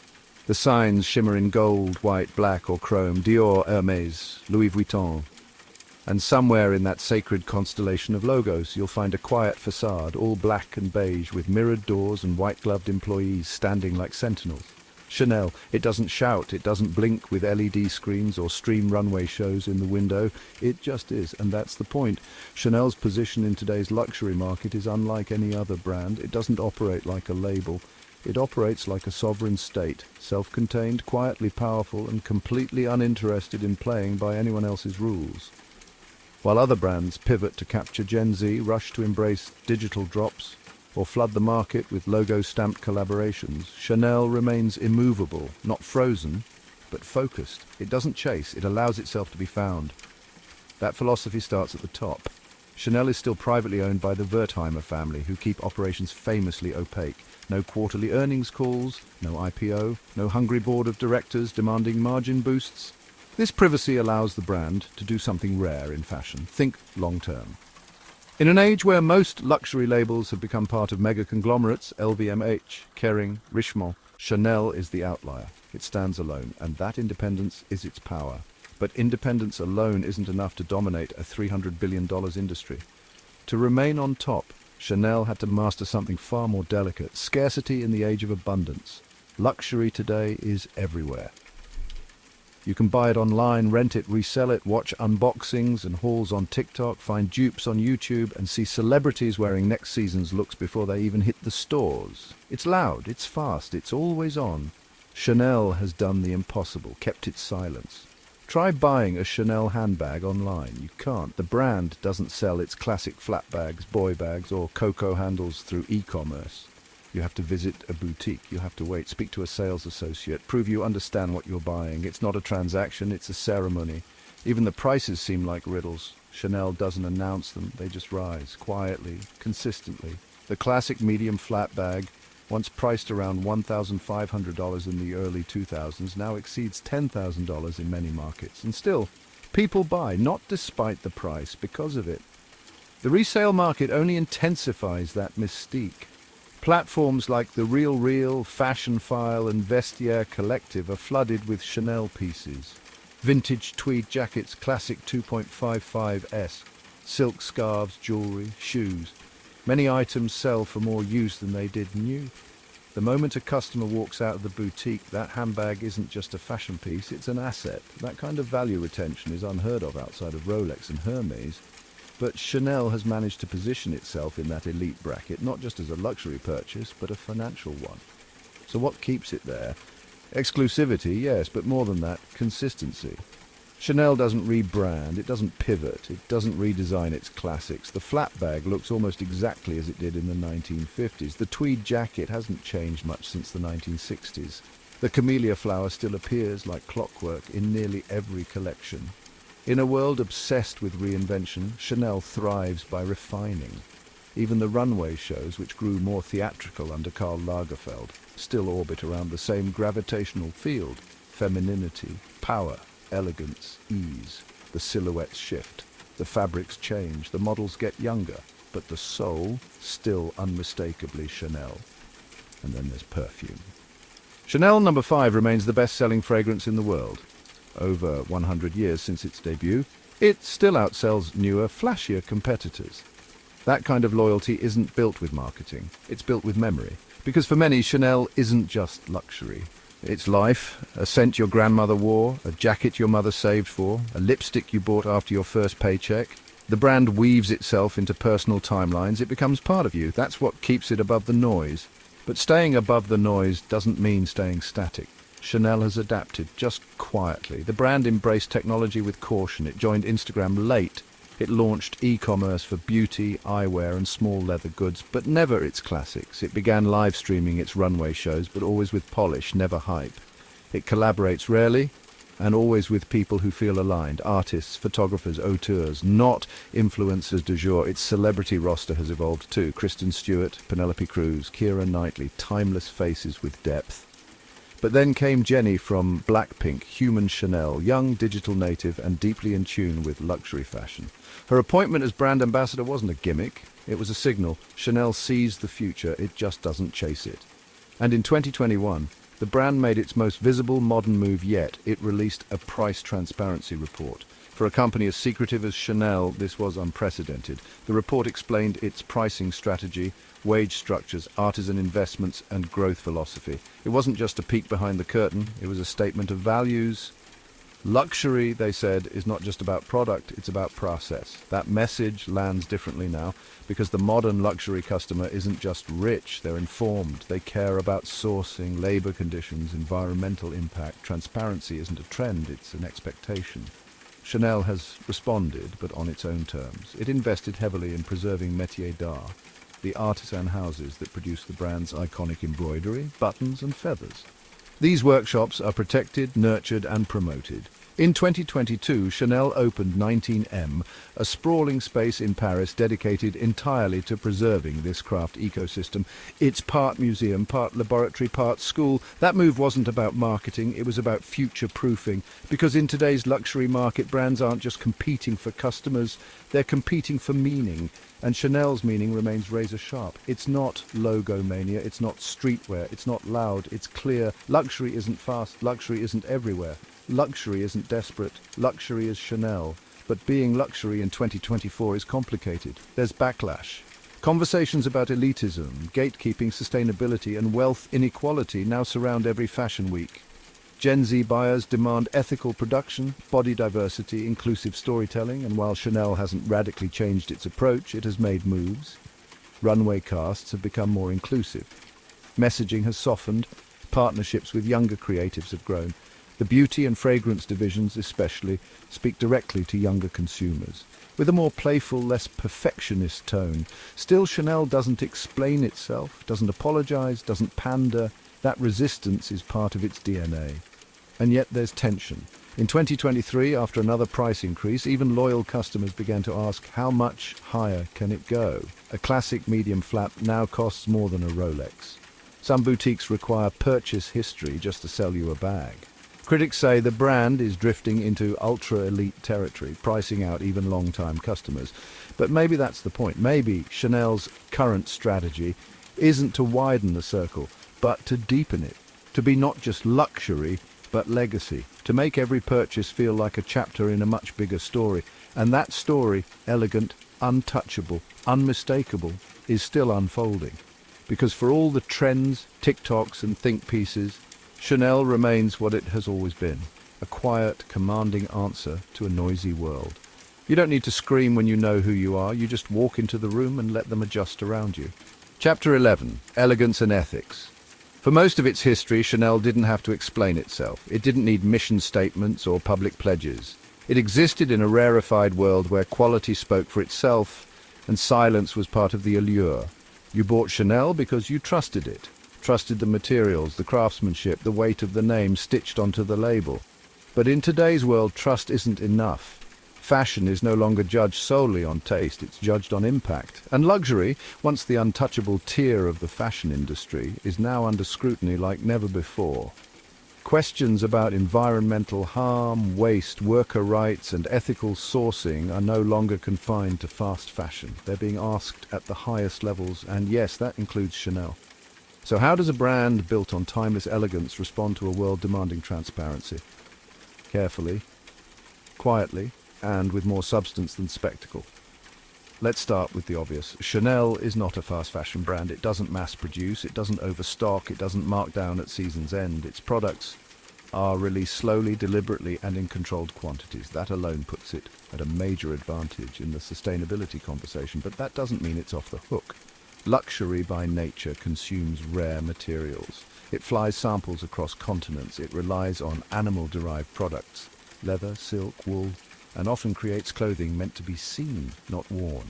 The signs shimmer in gold, white, black, or chrome. Dior, Hermès, Louis Vuitton. And somewhere in that sacred constellation of logos, you'll find a quiet facade, all black and beige, with mirrored doors and white-gloved employees standing like sentinels. Chanel, it doesn't shout, it doesn't blink with LED screens or stream runway shows in the window. It just is, and that's the point. Chanel's position in today's luxury market is unlike any other brand. It doesn't operate like a label. It operates like a sovereign state, self-contained, quietly powerful, and completely uninterested in playing by anyone else's rules. While other brands pivot to capture Gen Z, rush to embrace digital drops, or flood the market with logo-stamped collaborations, Chanel remains immovable, not frozen, but focused. It doesn't chase, it allows itself to be found. That philosophy starts at the top. Chanel is still privately owned by the Wertheimer family, who keep operations famously opaque. No quarterly earnings calls, no IPO, no hungry board of directors demanding margin boosts. This privacy allows the brand to do something rare in fashion. Think long-term. In an age where most luxury labels have become part of mega conglomerates, LVMH, Kering, Richemont, Chanel is the outlier. It stands alone, and that independence is its power. But independence alone isn't enough to dominate a $300 billion industry. To remain on top, Chanel had to master something far more delicate: scarcity in the age of abundance. Luxury today is everywhere. You can buy it online, rent it, resell it, watch unboxings and hauls on TikTok, find dupes on YouTube, and see celebrities wearing next season's looks before they even hit the stores. It's loud, it's fast, it's always on. Chanel has done the impossible, kept its silence. Try buying a Chanel handbag online. You can't. The brand doesn't sell its classic flat bags, boy bags, or Coco handles through e-commerce. You have to visit a boutique, you have to wait, speak to a sales associate, prove you understand what you're buying. It's not a transaction, it's a ceremony. Even the prices seem like riddles. Chanel doesn't announce them, they just rise, quietly, consistently. The classic medium flat bag, once priced around $1,500 in the early 2000s, now exceeds $10,000 in many markets. And still, people buy, not despite the price, because of it. The resale market only intensifies that mystique. Platforms like the Real Real, Fashion File and Vestiaire Collective are flooded with Chanel pieces. Vintage tweed jackets, classic 2.55s, silk scarves, jewelry, shoes. Many items sell for more use than they did new. The moment a customer walks out of the boutique, that handbag isn't just a fashion piece, it's an asset. That kind of value retention is unheard of outside of Rolex and Hermes. But Chanel has managed to position itself in that elite bracket, not just as a luxury purchase, but a financial one. So what keeps it there? Exclusivity, yes, but more than that, consistency. Chanel doesn't rebrand, it doesn't pivot, it doesn't redesign its classics. The flat bag looks almost exactly as it did in the 1950s. The tweed jacket hasn't changed much since the 1960s. The camellia flower still appears like clockwork in nearly every collection. In a world obsessed with reinvention, Chanel thrives by refining. Even the runway shows, which grew more theatrical under Karl Lagerfeld, still orbit around the same gravitational field: femininity, power, elegance, ease. The silhouettes shift, the fabrics change, the models get younger, but the soul still unmistakably Chanel. And then there's perfume. Chanel No. 5 remains the best-selling fragrance in the world. Over 100 years since its debut, it still outsells newer, flashier competitors. That kind of loyalty isn't built with marketing, it's built with memory. Because for many, Chanel isn't just luxury. It's life, a scent your grandmother wore, a jacket your mother saved for, a lipstick you bought after your first paycheck. The brand weaves itself into personal timelines, it becomes part of you. That's what keeps it above the noise. But staying above the noise doesn't mean staying static. Chanel has adapted, just quietly. The brand embraced technology with caution. It joined Instagram late. It launched e-commerce for beauty, eyewear and small leather goods, but never its classics. It began live streaming its runway shows, but always with polish, never hype. It collaborates rarely, and always with people who feel aligned. Artists, photographers, auteurs, not influencers du jour. Its celebrity roster has evolved too. Kristen Stewart, Penelope Cruz, Keira Knightley, timeless faces with depth. But then came Jennie from Blackpink, human Chanel, young digital native and deeply in tune with luxury fashion. Her appointment as brand ambassador wasn't a gimmick, it was a signal. Chanel sees the future, it just doesn't chase it. And in 2021, the brand made its most visible modern move yet. It released a price transparency report. For a company as secretive as Chanel, this was unprecedented. The report explained its pricing strategy, wage structures, artisan investments, and growth philosophy. It wasn't just a peek behind the curtain, it was a statement of values. Luxury, they said, is not just about product, it's about process. That message lands differently now because the modern luxury customer isn't just rich, they're informed. They care about sourcing, labor conditions, environmental impact. Transparency isn't a trend, it's an expectation. Chanel has responded, but on its own terms. It invested heavily in preserving métier d'art, the artisan houses that produce the brand's iconic embroidery, buttons and feathers. These workshops are protected, nurtured and promoted. In 2022, Chanel opened 19M, a sprawling space in Paris dedicated entirely to preserving this craft ecosystem. It's part museum, part laboratory, part school. That move wasn't about marketing, it was about future-proofing. Because in today's luxury market, brands aren't just competing for customers, they're competing for meaning. And Chanel's meaning remains razor-sharp. It's not logo mania, it's not streetwear, it's not loud, it's clear. Luxury isn't fast, luxury isn't everywhere. Luxury isn't desperate, luxury is Chanel. But being luxury in 2024 is complicated. There's backlash. Conversations about elitism, gatekeeping, sustainability and wealth inequality now surround every fashion week. Gen Z buyers demand ethical production, body diversity, inclusive storytelling, and while Chanel hasn't radically changed its approach, it has made moves. Runway casts have become more inclusive. Messaging has softened, partnerships with younger creatives have grown. The beauty and fragrance divisions especially speak directly to younger consumers, with a more playful, less perfectionist tone. Still, Chanel doesn't explain itself, doesn't apologize, doesn't pander. That resistance is part of its DNA. And yet there's tension. In 2023, after another price increase, even loyal customers began to ask, how much higher can it go? A classic medium flap now costs more than a Rolex. Some boutiques require purchase history just to sell you a bag. Critics say the brand is drifting into ultra-elite territory, pricing out even long-time customers. But maybe that's the point. Maybe Chanel's current strategy isn't to widen the circle, but to deepen it. To be not just luxury, but legacy. To make every purchase feel like a chapter in a much bigger story. And that story, elegant, untouchable, unmistakable, is still unfolding. Because for all the trends, TikToks and think pieces, Chanel remains what it has always been, a quiet, commanding answer to a noisy world. You don't need to scream when you know who you are, you just walk into the room and let them adjust around you. Chapter 11, Elegance and Ethics. For most of its history, Chanel didn't have to explain itself. It didn't need mission statements or public pledges. It existed in a rarefied world where quality spoke for itself and silence was part of the allure. You bought Chanel because you trusted it. Trusted the materials, the craftsmanship, the weight of the name stitched onto the label. But in today's world, trust isn't enough. Fashion is no longer judged solely on taste, it's judged on impact. And luxury, once the untouchable tier of the fashion industry, is now under scrutiny like never before. Questions about environmental harm, waste, worker rights, and ethical sourcing are no longer confined to fast fashion. They're being asked at the highest levels, and yes, that includes Chanel. So how does a brand built on timeless elegance respond to a world demanding transparency? Carefully, quietly, and with more substance than spectacle. Let's start with the obvious. Chanel is not a fast fashion brand. It doesn't mass produce, it doesn't overstock, it doesn't mark down at season's end. Its products are released slowly, deliberately, and in controlled quantities. That alone puts it at a major advantage in the sustainability conversation, but that doesn't mean it's off the hook. Luxury by nature consumes rare materials. It flies samples across continents. It relies on animal-derived products, leather, silk, wool, and often creates clothing meant to be seen, not worn.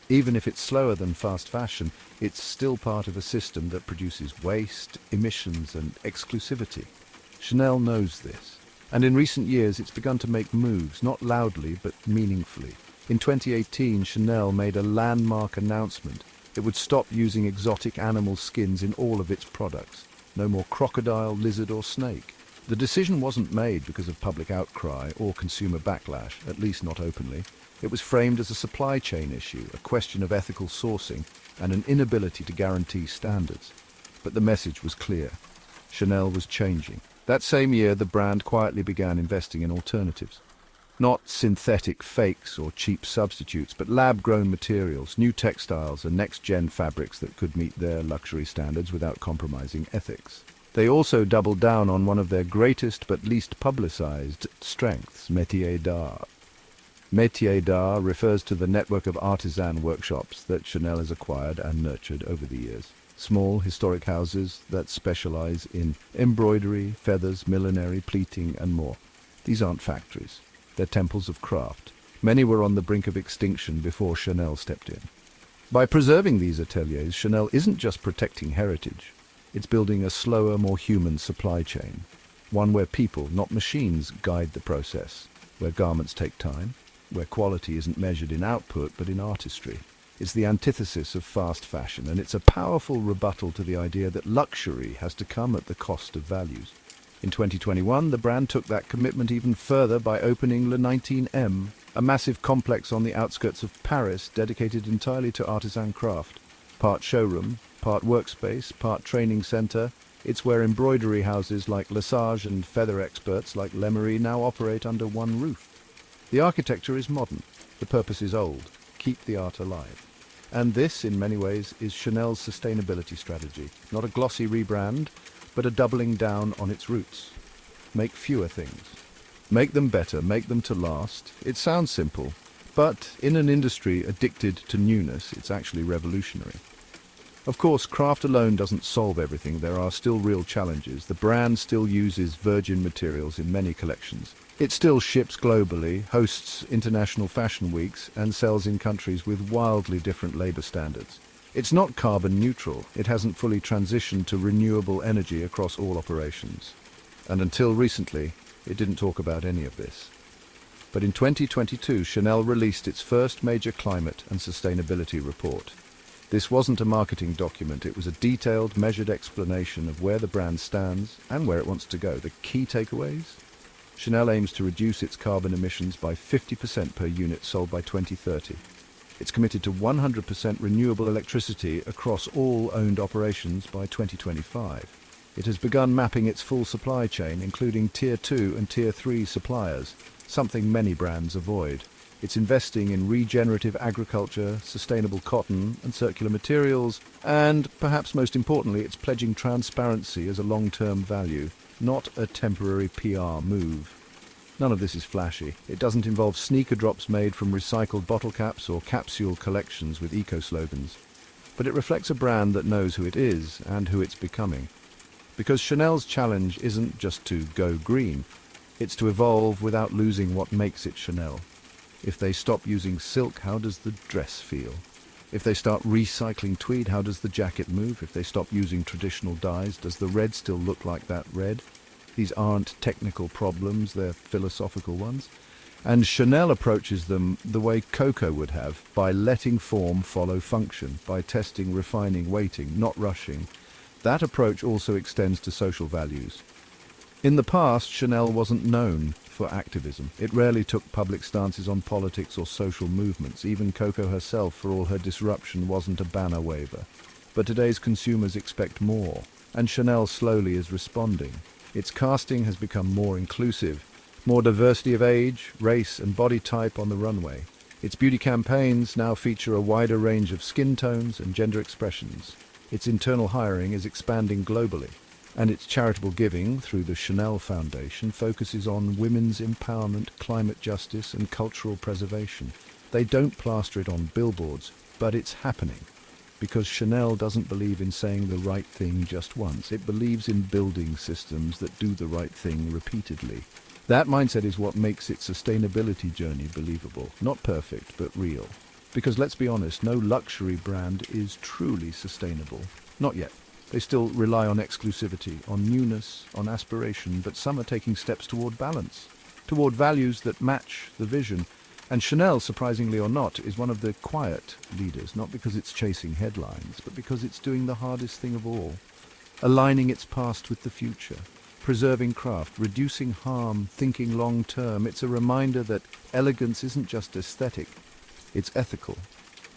Even if it's slower than fast fashion, it's still part of a system that produces waste, emissions, and exclusivity. Chanel knows this, and in recent years it's begun to make moves, not loudly but meaningfully. In 2018, Chanel made a landmark announcement. It would stop using exotic animal skins in all of its products. No more crocodile, lizard, or snake. The decision wasn't made because of public outcry or consumer backlash, at least not openly. It was framed as a supply chain issue, a question of ethical sourcing, and an inability to guarantee standards. But the message was clear. Chanel was changing. That same year, the brand quietly began investing in alternatives. Not synthetic fakes or cheap substitutes, but lab-grown materials, new textiles, and next-gen fabrics that could meet their luxury standards without compromising ethics. They also doubled down on one of their greatest but least publicized strengths, métier d'art. Métier d'art refers to the network of artisan workshops that Chanel has acquired and nurtured over the years. Small, historic houses that specialize in embroidery, feathers, millinery, pleating, and more. These aren't factories. They're temples of craft. Many were on the brink of extinction before Chanel stepped in. By preserving these ateliers, Chanel isn't just protecting heritage. It's building a slower, more human supply chain. One where people, not machines, guide the process. Where garments take time. Where quality isn't measured in output, but in artistry. It's the antithesis of fast fashion, and it's a powerful rebuttal to the idea that luxury has to come at the cost of values. In 2021, the brand took that commitment even further by opening Le 19M, a massive complex on the outskirts of Paris dedicated entirely to artisan craft. Part showroom, part workspace, part training center. It's where embroidery houses like Lesage and feather experts like Lemery now operate under one roof. The architecture is modern. The purpose is old. Keep the art alive. And this, in many ways, is Chanel's sustainability strategy. Not a glossy rebrand, but a doubling down on its roots. Make fewer things. Make them better, make them to last. It sounds simple, but in an industry addicted to newness, it's actually revolutionary. Of course, craft alone doesn't solve everything. There are still real challenges. The brand still uses virgin materials in many collections. It still ships globally, hosts international fashion weeks, and sells in countries with wildly different labor standards. It's not carbon neutral. It hasn't fully transitioned to renewable energy across all operations. And until recently, It didn't talk about any of this. But in 2022, Chanel released its first major climate and sustainability report. This wasn't a marketing document, it was a detailed, measured explanation of where the brand stands and where it wants to go. The key takeaways? Chanel aims to reduce its carbon emissions by 50% per unit sold by 2030. It's committed to 100% renewable electricity across all owned operations by 2025. It has begun mapping its full supply chain, including Tier 2 and Tier 3 suppliers, something many brands avoid. It's investing in regenerative agriculture, sustainable cotton and circular materials, and, perhaps most importantly, it's pledging transparency as a long-term value, not a temporary PR move. None of this is flashy. It doesn't involve sneaker drops made from recycled bottle caps or capsule collections with eco-slogans. But it reflects a brand that knows who it is and who it's becoming. Because Chanel's challenge isn't just to go green, it's to evolve without losing what makes it Chanel. If they stop using silk, how does the dress feel? If they start recycling tweed, how does the jacket move? If they stop using traditional dyes, does the red still look like that red? These aren't technical problems, they're philosophical ones. And Chanel approaches them the way Coco would have, by letting form follow function, by testing, refining, waiting, not rushing. That approach also extends to social values. In the past, Chanel wasn't known for activism. It rarely took public stances on politics or social movements. Even Coco herself, for all her disruption, wasn't a banner waver. But today's consumers expect more, and Chanel slowly is responding. Its casting has become more inclusive, more diversity of age, race and body type on the runway. Its beauty campaigns now feature a wider range of skin tones and gender expressions. Its internal hiring is expanding globally, and its charitable giving through the Chanel Foundation focuses on women's empowerment, climate justice and cultural preservation. They don't plaster it on billboards, but it's happening. Because Chanel doesn't believe in saying the right thing just once. It believes in building systems that do the right thing repeatedly. That mindset is what makes its sustainability journey believable. Not perfect, but real. Because let's be honest, no luxury brand is truly sustainable. Not yet. They still rely on exclusivity, on newness, on aspiration, but some are taking steps toward balance, toward values that match the vision. And Chanel, surprisingly or not, is one of the quiet leaders, not because it's chasing headlines, but because it's doing the hardest thing of all, aligning its past with the future, preserving craft, reducing harm, thinking long-term. It's a reminder that elegance isn't just aesthetic, it's ethical.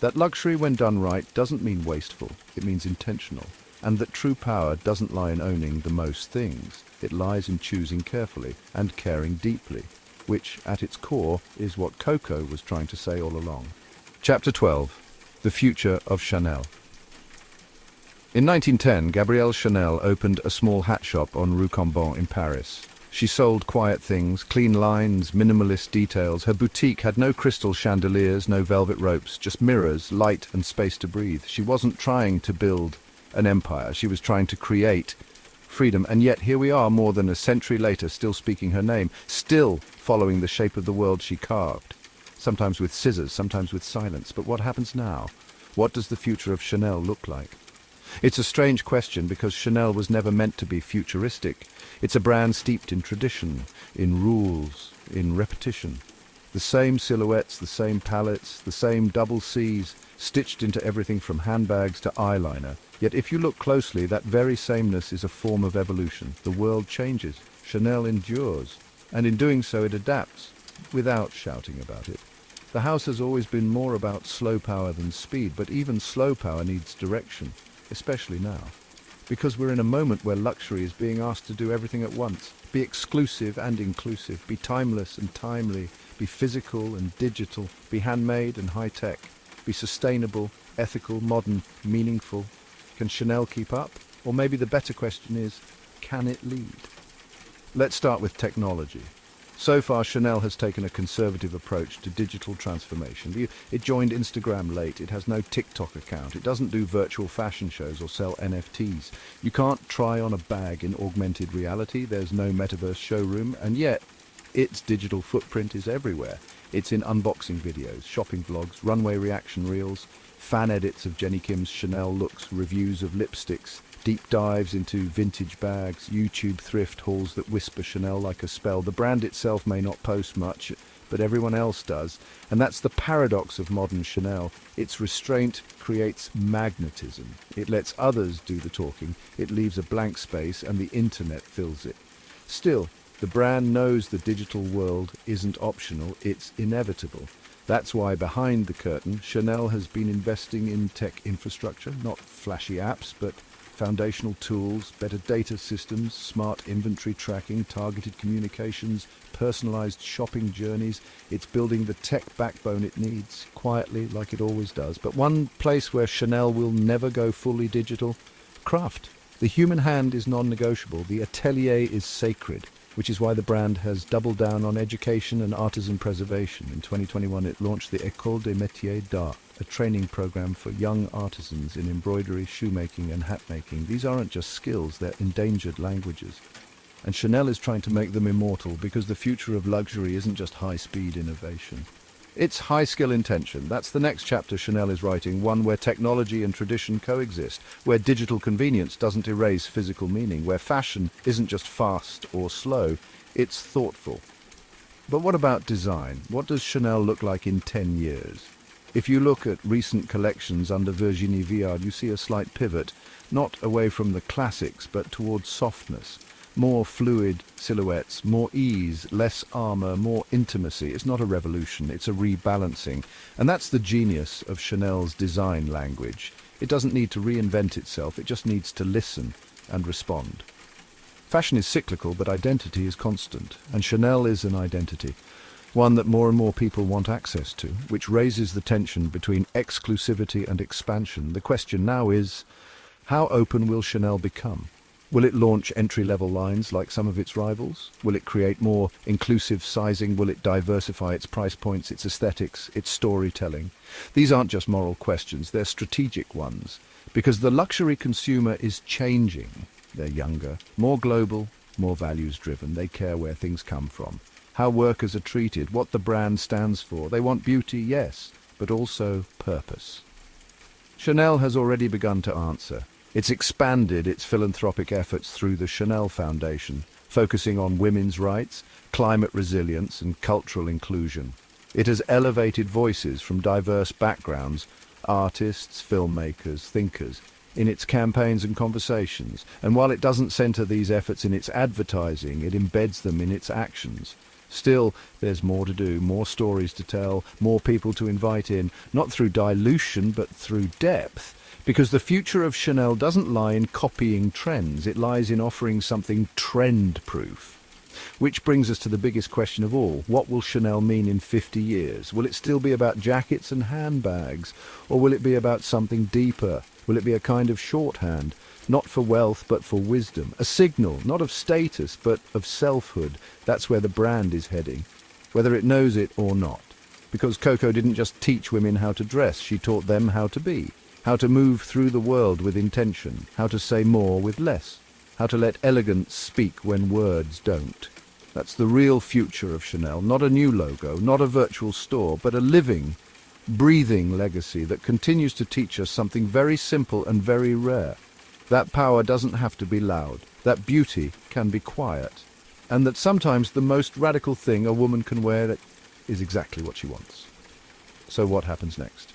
That luxury, when done right, doesn't mean wasteful, it means intentional. And that true power doesn't lie in owning the most things. It lies in choosing carefully and caring deeply, which, at its core, is what Coco was trying to say all along. Chapter 12. The Future of Chanel. In 1910, Gabrielle Chanel opened a small hat shop on Rue Cambon in Paris. She sold quiet things, clean lines, minimalist details. Her boutique had no crystal chandeliers, no velvet ropes, just mirrors, light and space to breathe. She wasn't trying to build an empire. She was trying to create freedom. And yet here we are, more than a century later, still speaking her name, still following the shape of the world she carved. Sometimes with scissors, sometimes with silence. But what happens now? What does the future of Chanel look like? It's a strange question because Chanel was never meant to be futuristic. It's a brand steeped in tradition, in rules, in repetition. The same silhouettes, the same palettes, the same double C's, stitched into everything from handbags to eyeliner. Yet if you look closely, that very sameness is a form of evolution. The world changes, Chanel endures, and in doing so it adapts, without shouting about it. The house has always been more about slow power than speed, but even slow power needs direction, especially now. Because we're in a moment where luxury is being asked to do everything at once. Be exclusive and inclusive, be timeless and timely, be physical and digital, be handmade and high-tech, be sustainable, ethical, modern, meaningful. Can Chanel keep up? Or maybe the better question is, can it lead? Let's start with technology. So far, Chanel has taken a conservative approach to digital transformation. It joined Instagram late. It has no TikTok account. It doesn't do virtual fashion shows or sell NFTs. You can't try on a bag in augmented reality. There's no metaverse showroom. And yet, its digital footprint is everywhere. It's in unboxing videos, shopping vlogs, runway reaction reels, fan edits of Jennie Kim's Chanel looks, reviews of lipsticks, Deep dives into vintage bags, YouTube thrift hauls that whisper Chanel like a spell. The brand itself may not post much, but everyone else does. And that's the paradox of modern Chanel. Its restraint creates magnetism. It lets others do the talking. It leaves a blank space and the internet fills it. Still, the brand knows the digital world isn't optional, it's inevitable. That's why behind the curtain, Chanel has been investing in tech infrastructure, not flashy apps, but foundational tools, better data systems, smart inventory tracking, targeted communications, personalized shopping journeys. It's building the tech backbone it needs, quietly like it always does. But one place where Chanel will never go fully digital: craft. The human hand is non-negotiable. The atelier is sacred, which is why the brand has doubled down on education and artisan preservation. In 2021, it launched the École des Métiers d'Art, a training program for young artisans in embroidery, shoemaking and hat making. These aren't just skills, they're endangered languages. And Chanel is trying to make them immortal, because the future of luxury isn't just high-speed innovation. It's high-skill intention. That's the next chapter Chanel is writing, one where technology and tradition coexist, where digital convenience doesn't erase physical meaning, where fashion isn't just fast or slow, it's thoughtful. But what about design? What does Chanel look like in 10 years? If you look at recent collections under Virginie Viard, you see a slight pivot, not away from the classics, but towards softness. More fluid silhouettes, more ease, less armor, more intimacy. It's not a revolution, it's a rebalancing. And that's the genius of Chanel's design language. It doesn't need to reinvent itself, it just needs to listen and respond. Fashion is cyclical, but identity is constant. And Chanel is an identity, one that more and more people want access to, which raises the tension between exclusivity and expansion. The question now is, how open will Chanel become? Will it launch entry-level lines like some of its rivals? Will it create more inclusive sizing? Will it diversify its price points, its aesthetics, its storytelling? These aren't just moral questions, they're strategic ones. Because the luxury consumer is changing. They're younger, more global, more values-driven. They care where things come from, how workers are treated, what the brand stands for. They want beauty, yes, but also purpose. Chanel has already begun to answer. It's expanded its philanthropic efforts through the Chanel Foundation, focusing on women's rights, climate resilience and cultural inclusion. It has elevated voices from diverse backgrounds, artists, filmmakers, thinkers, in its campaigns and conversations. And while it doesn't center these efforts in its advertising, it embeds them in its actions. Still, there's more to do, more stories to tell, more people to invite in, not through dilution but through depth. Because the future of Chanel doesn't lie in copying trends, it lies in offering something trend-proof. Which brings us to the biggest question of all: what will Chanel mean in 50 years? Will it still be about jackets and handbags? Or will it be about something deeper? Will it be a kind of shorthand, not for wealth but for wisdom? A signal, not of status but of selfhood. That's where the brand is heading, whether it knows it or not. Because Coco didn't just teach women how to dress, she taught them how to be. How to move through the world with intention, how to say more with less, how to let elegance speak when words don't. That's the real future of Chanel, not a new logo, not a virtual store, but a living, breathing legacy that continues to teach us something very simple and very rare. That power doesn't have to be loud, that beauty can be quiet, and that sometimes the most radical thing a woman can wear is exactly what she wants. So what happens next?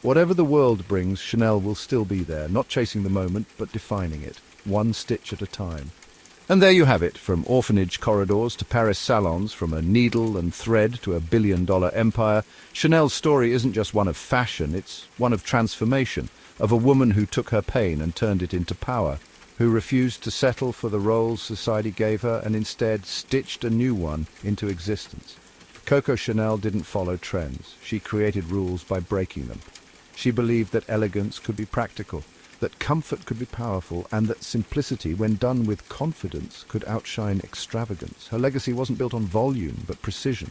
Whatever the world brings, Chanel will still be there, not chasing the moment, but defining it, one stitch at a time. And there you have it, from orphanage corridors to Paris salons, from a needle and thread to a billion-dollar empire. Chanel's story isn't just one of fashion, it's one of transformation, of a woman who took her pain and turned it into power, who refused to settle for the roles society gave her and instead stitched a new one into existence. Coco Chanel didn't follow trends. She created rules by breaking them. She believed that elegance could be practical, that comfort could be powerful, and that simplicity, when done with confidence, could outshine extravagance. Her legacy wasn't built on volume, but precision.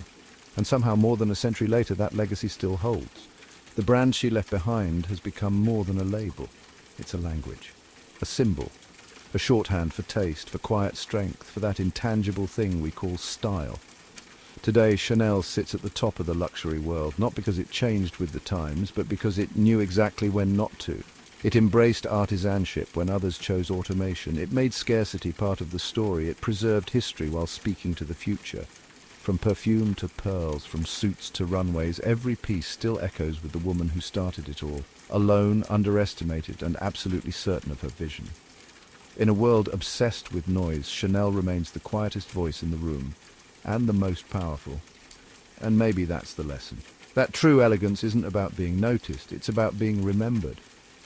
And somehow, more than a century later, that legacy still holds. The brand she left behind has become more than a label. It's a language, a symbol, a shorthand for taste, for quiet strength, for that intangible thing we call style. Today, Chanel sits at the top of the luxury world, not because it changed with the times, but because it knew exactly when not to. It embraced artisanship when others chose automation. It made scarcity part of the story. It preserved history while speaking to the future. From perfume to pearls, from suits to runways, every piece still echoes with the woman who started it all, alone, underestimated, and absolutely certain of her vision. In a world obsessed with noise, Chanel remains the quietest voice in the room, and the most powerful. And maybe that's the lesson. That true elegance isn't about being noticed, it's about being remembered.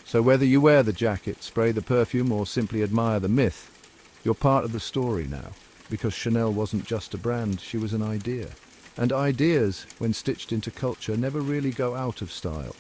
So whether you wear the jacket, spray the perfume, or simply admire the myth, you're part of the story now. Because Chanel wasn't just a brand, she was an idea. And ideas, when stitched into culture, never really go out of style.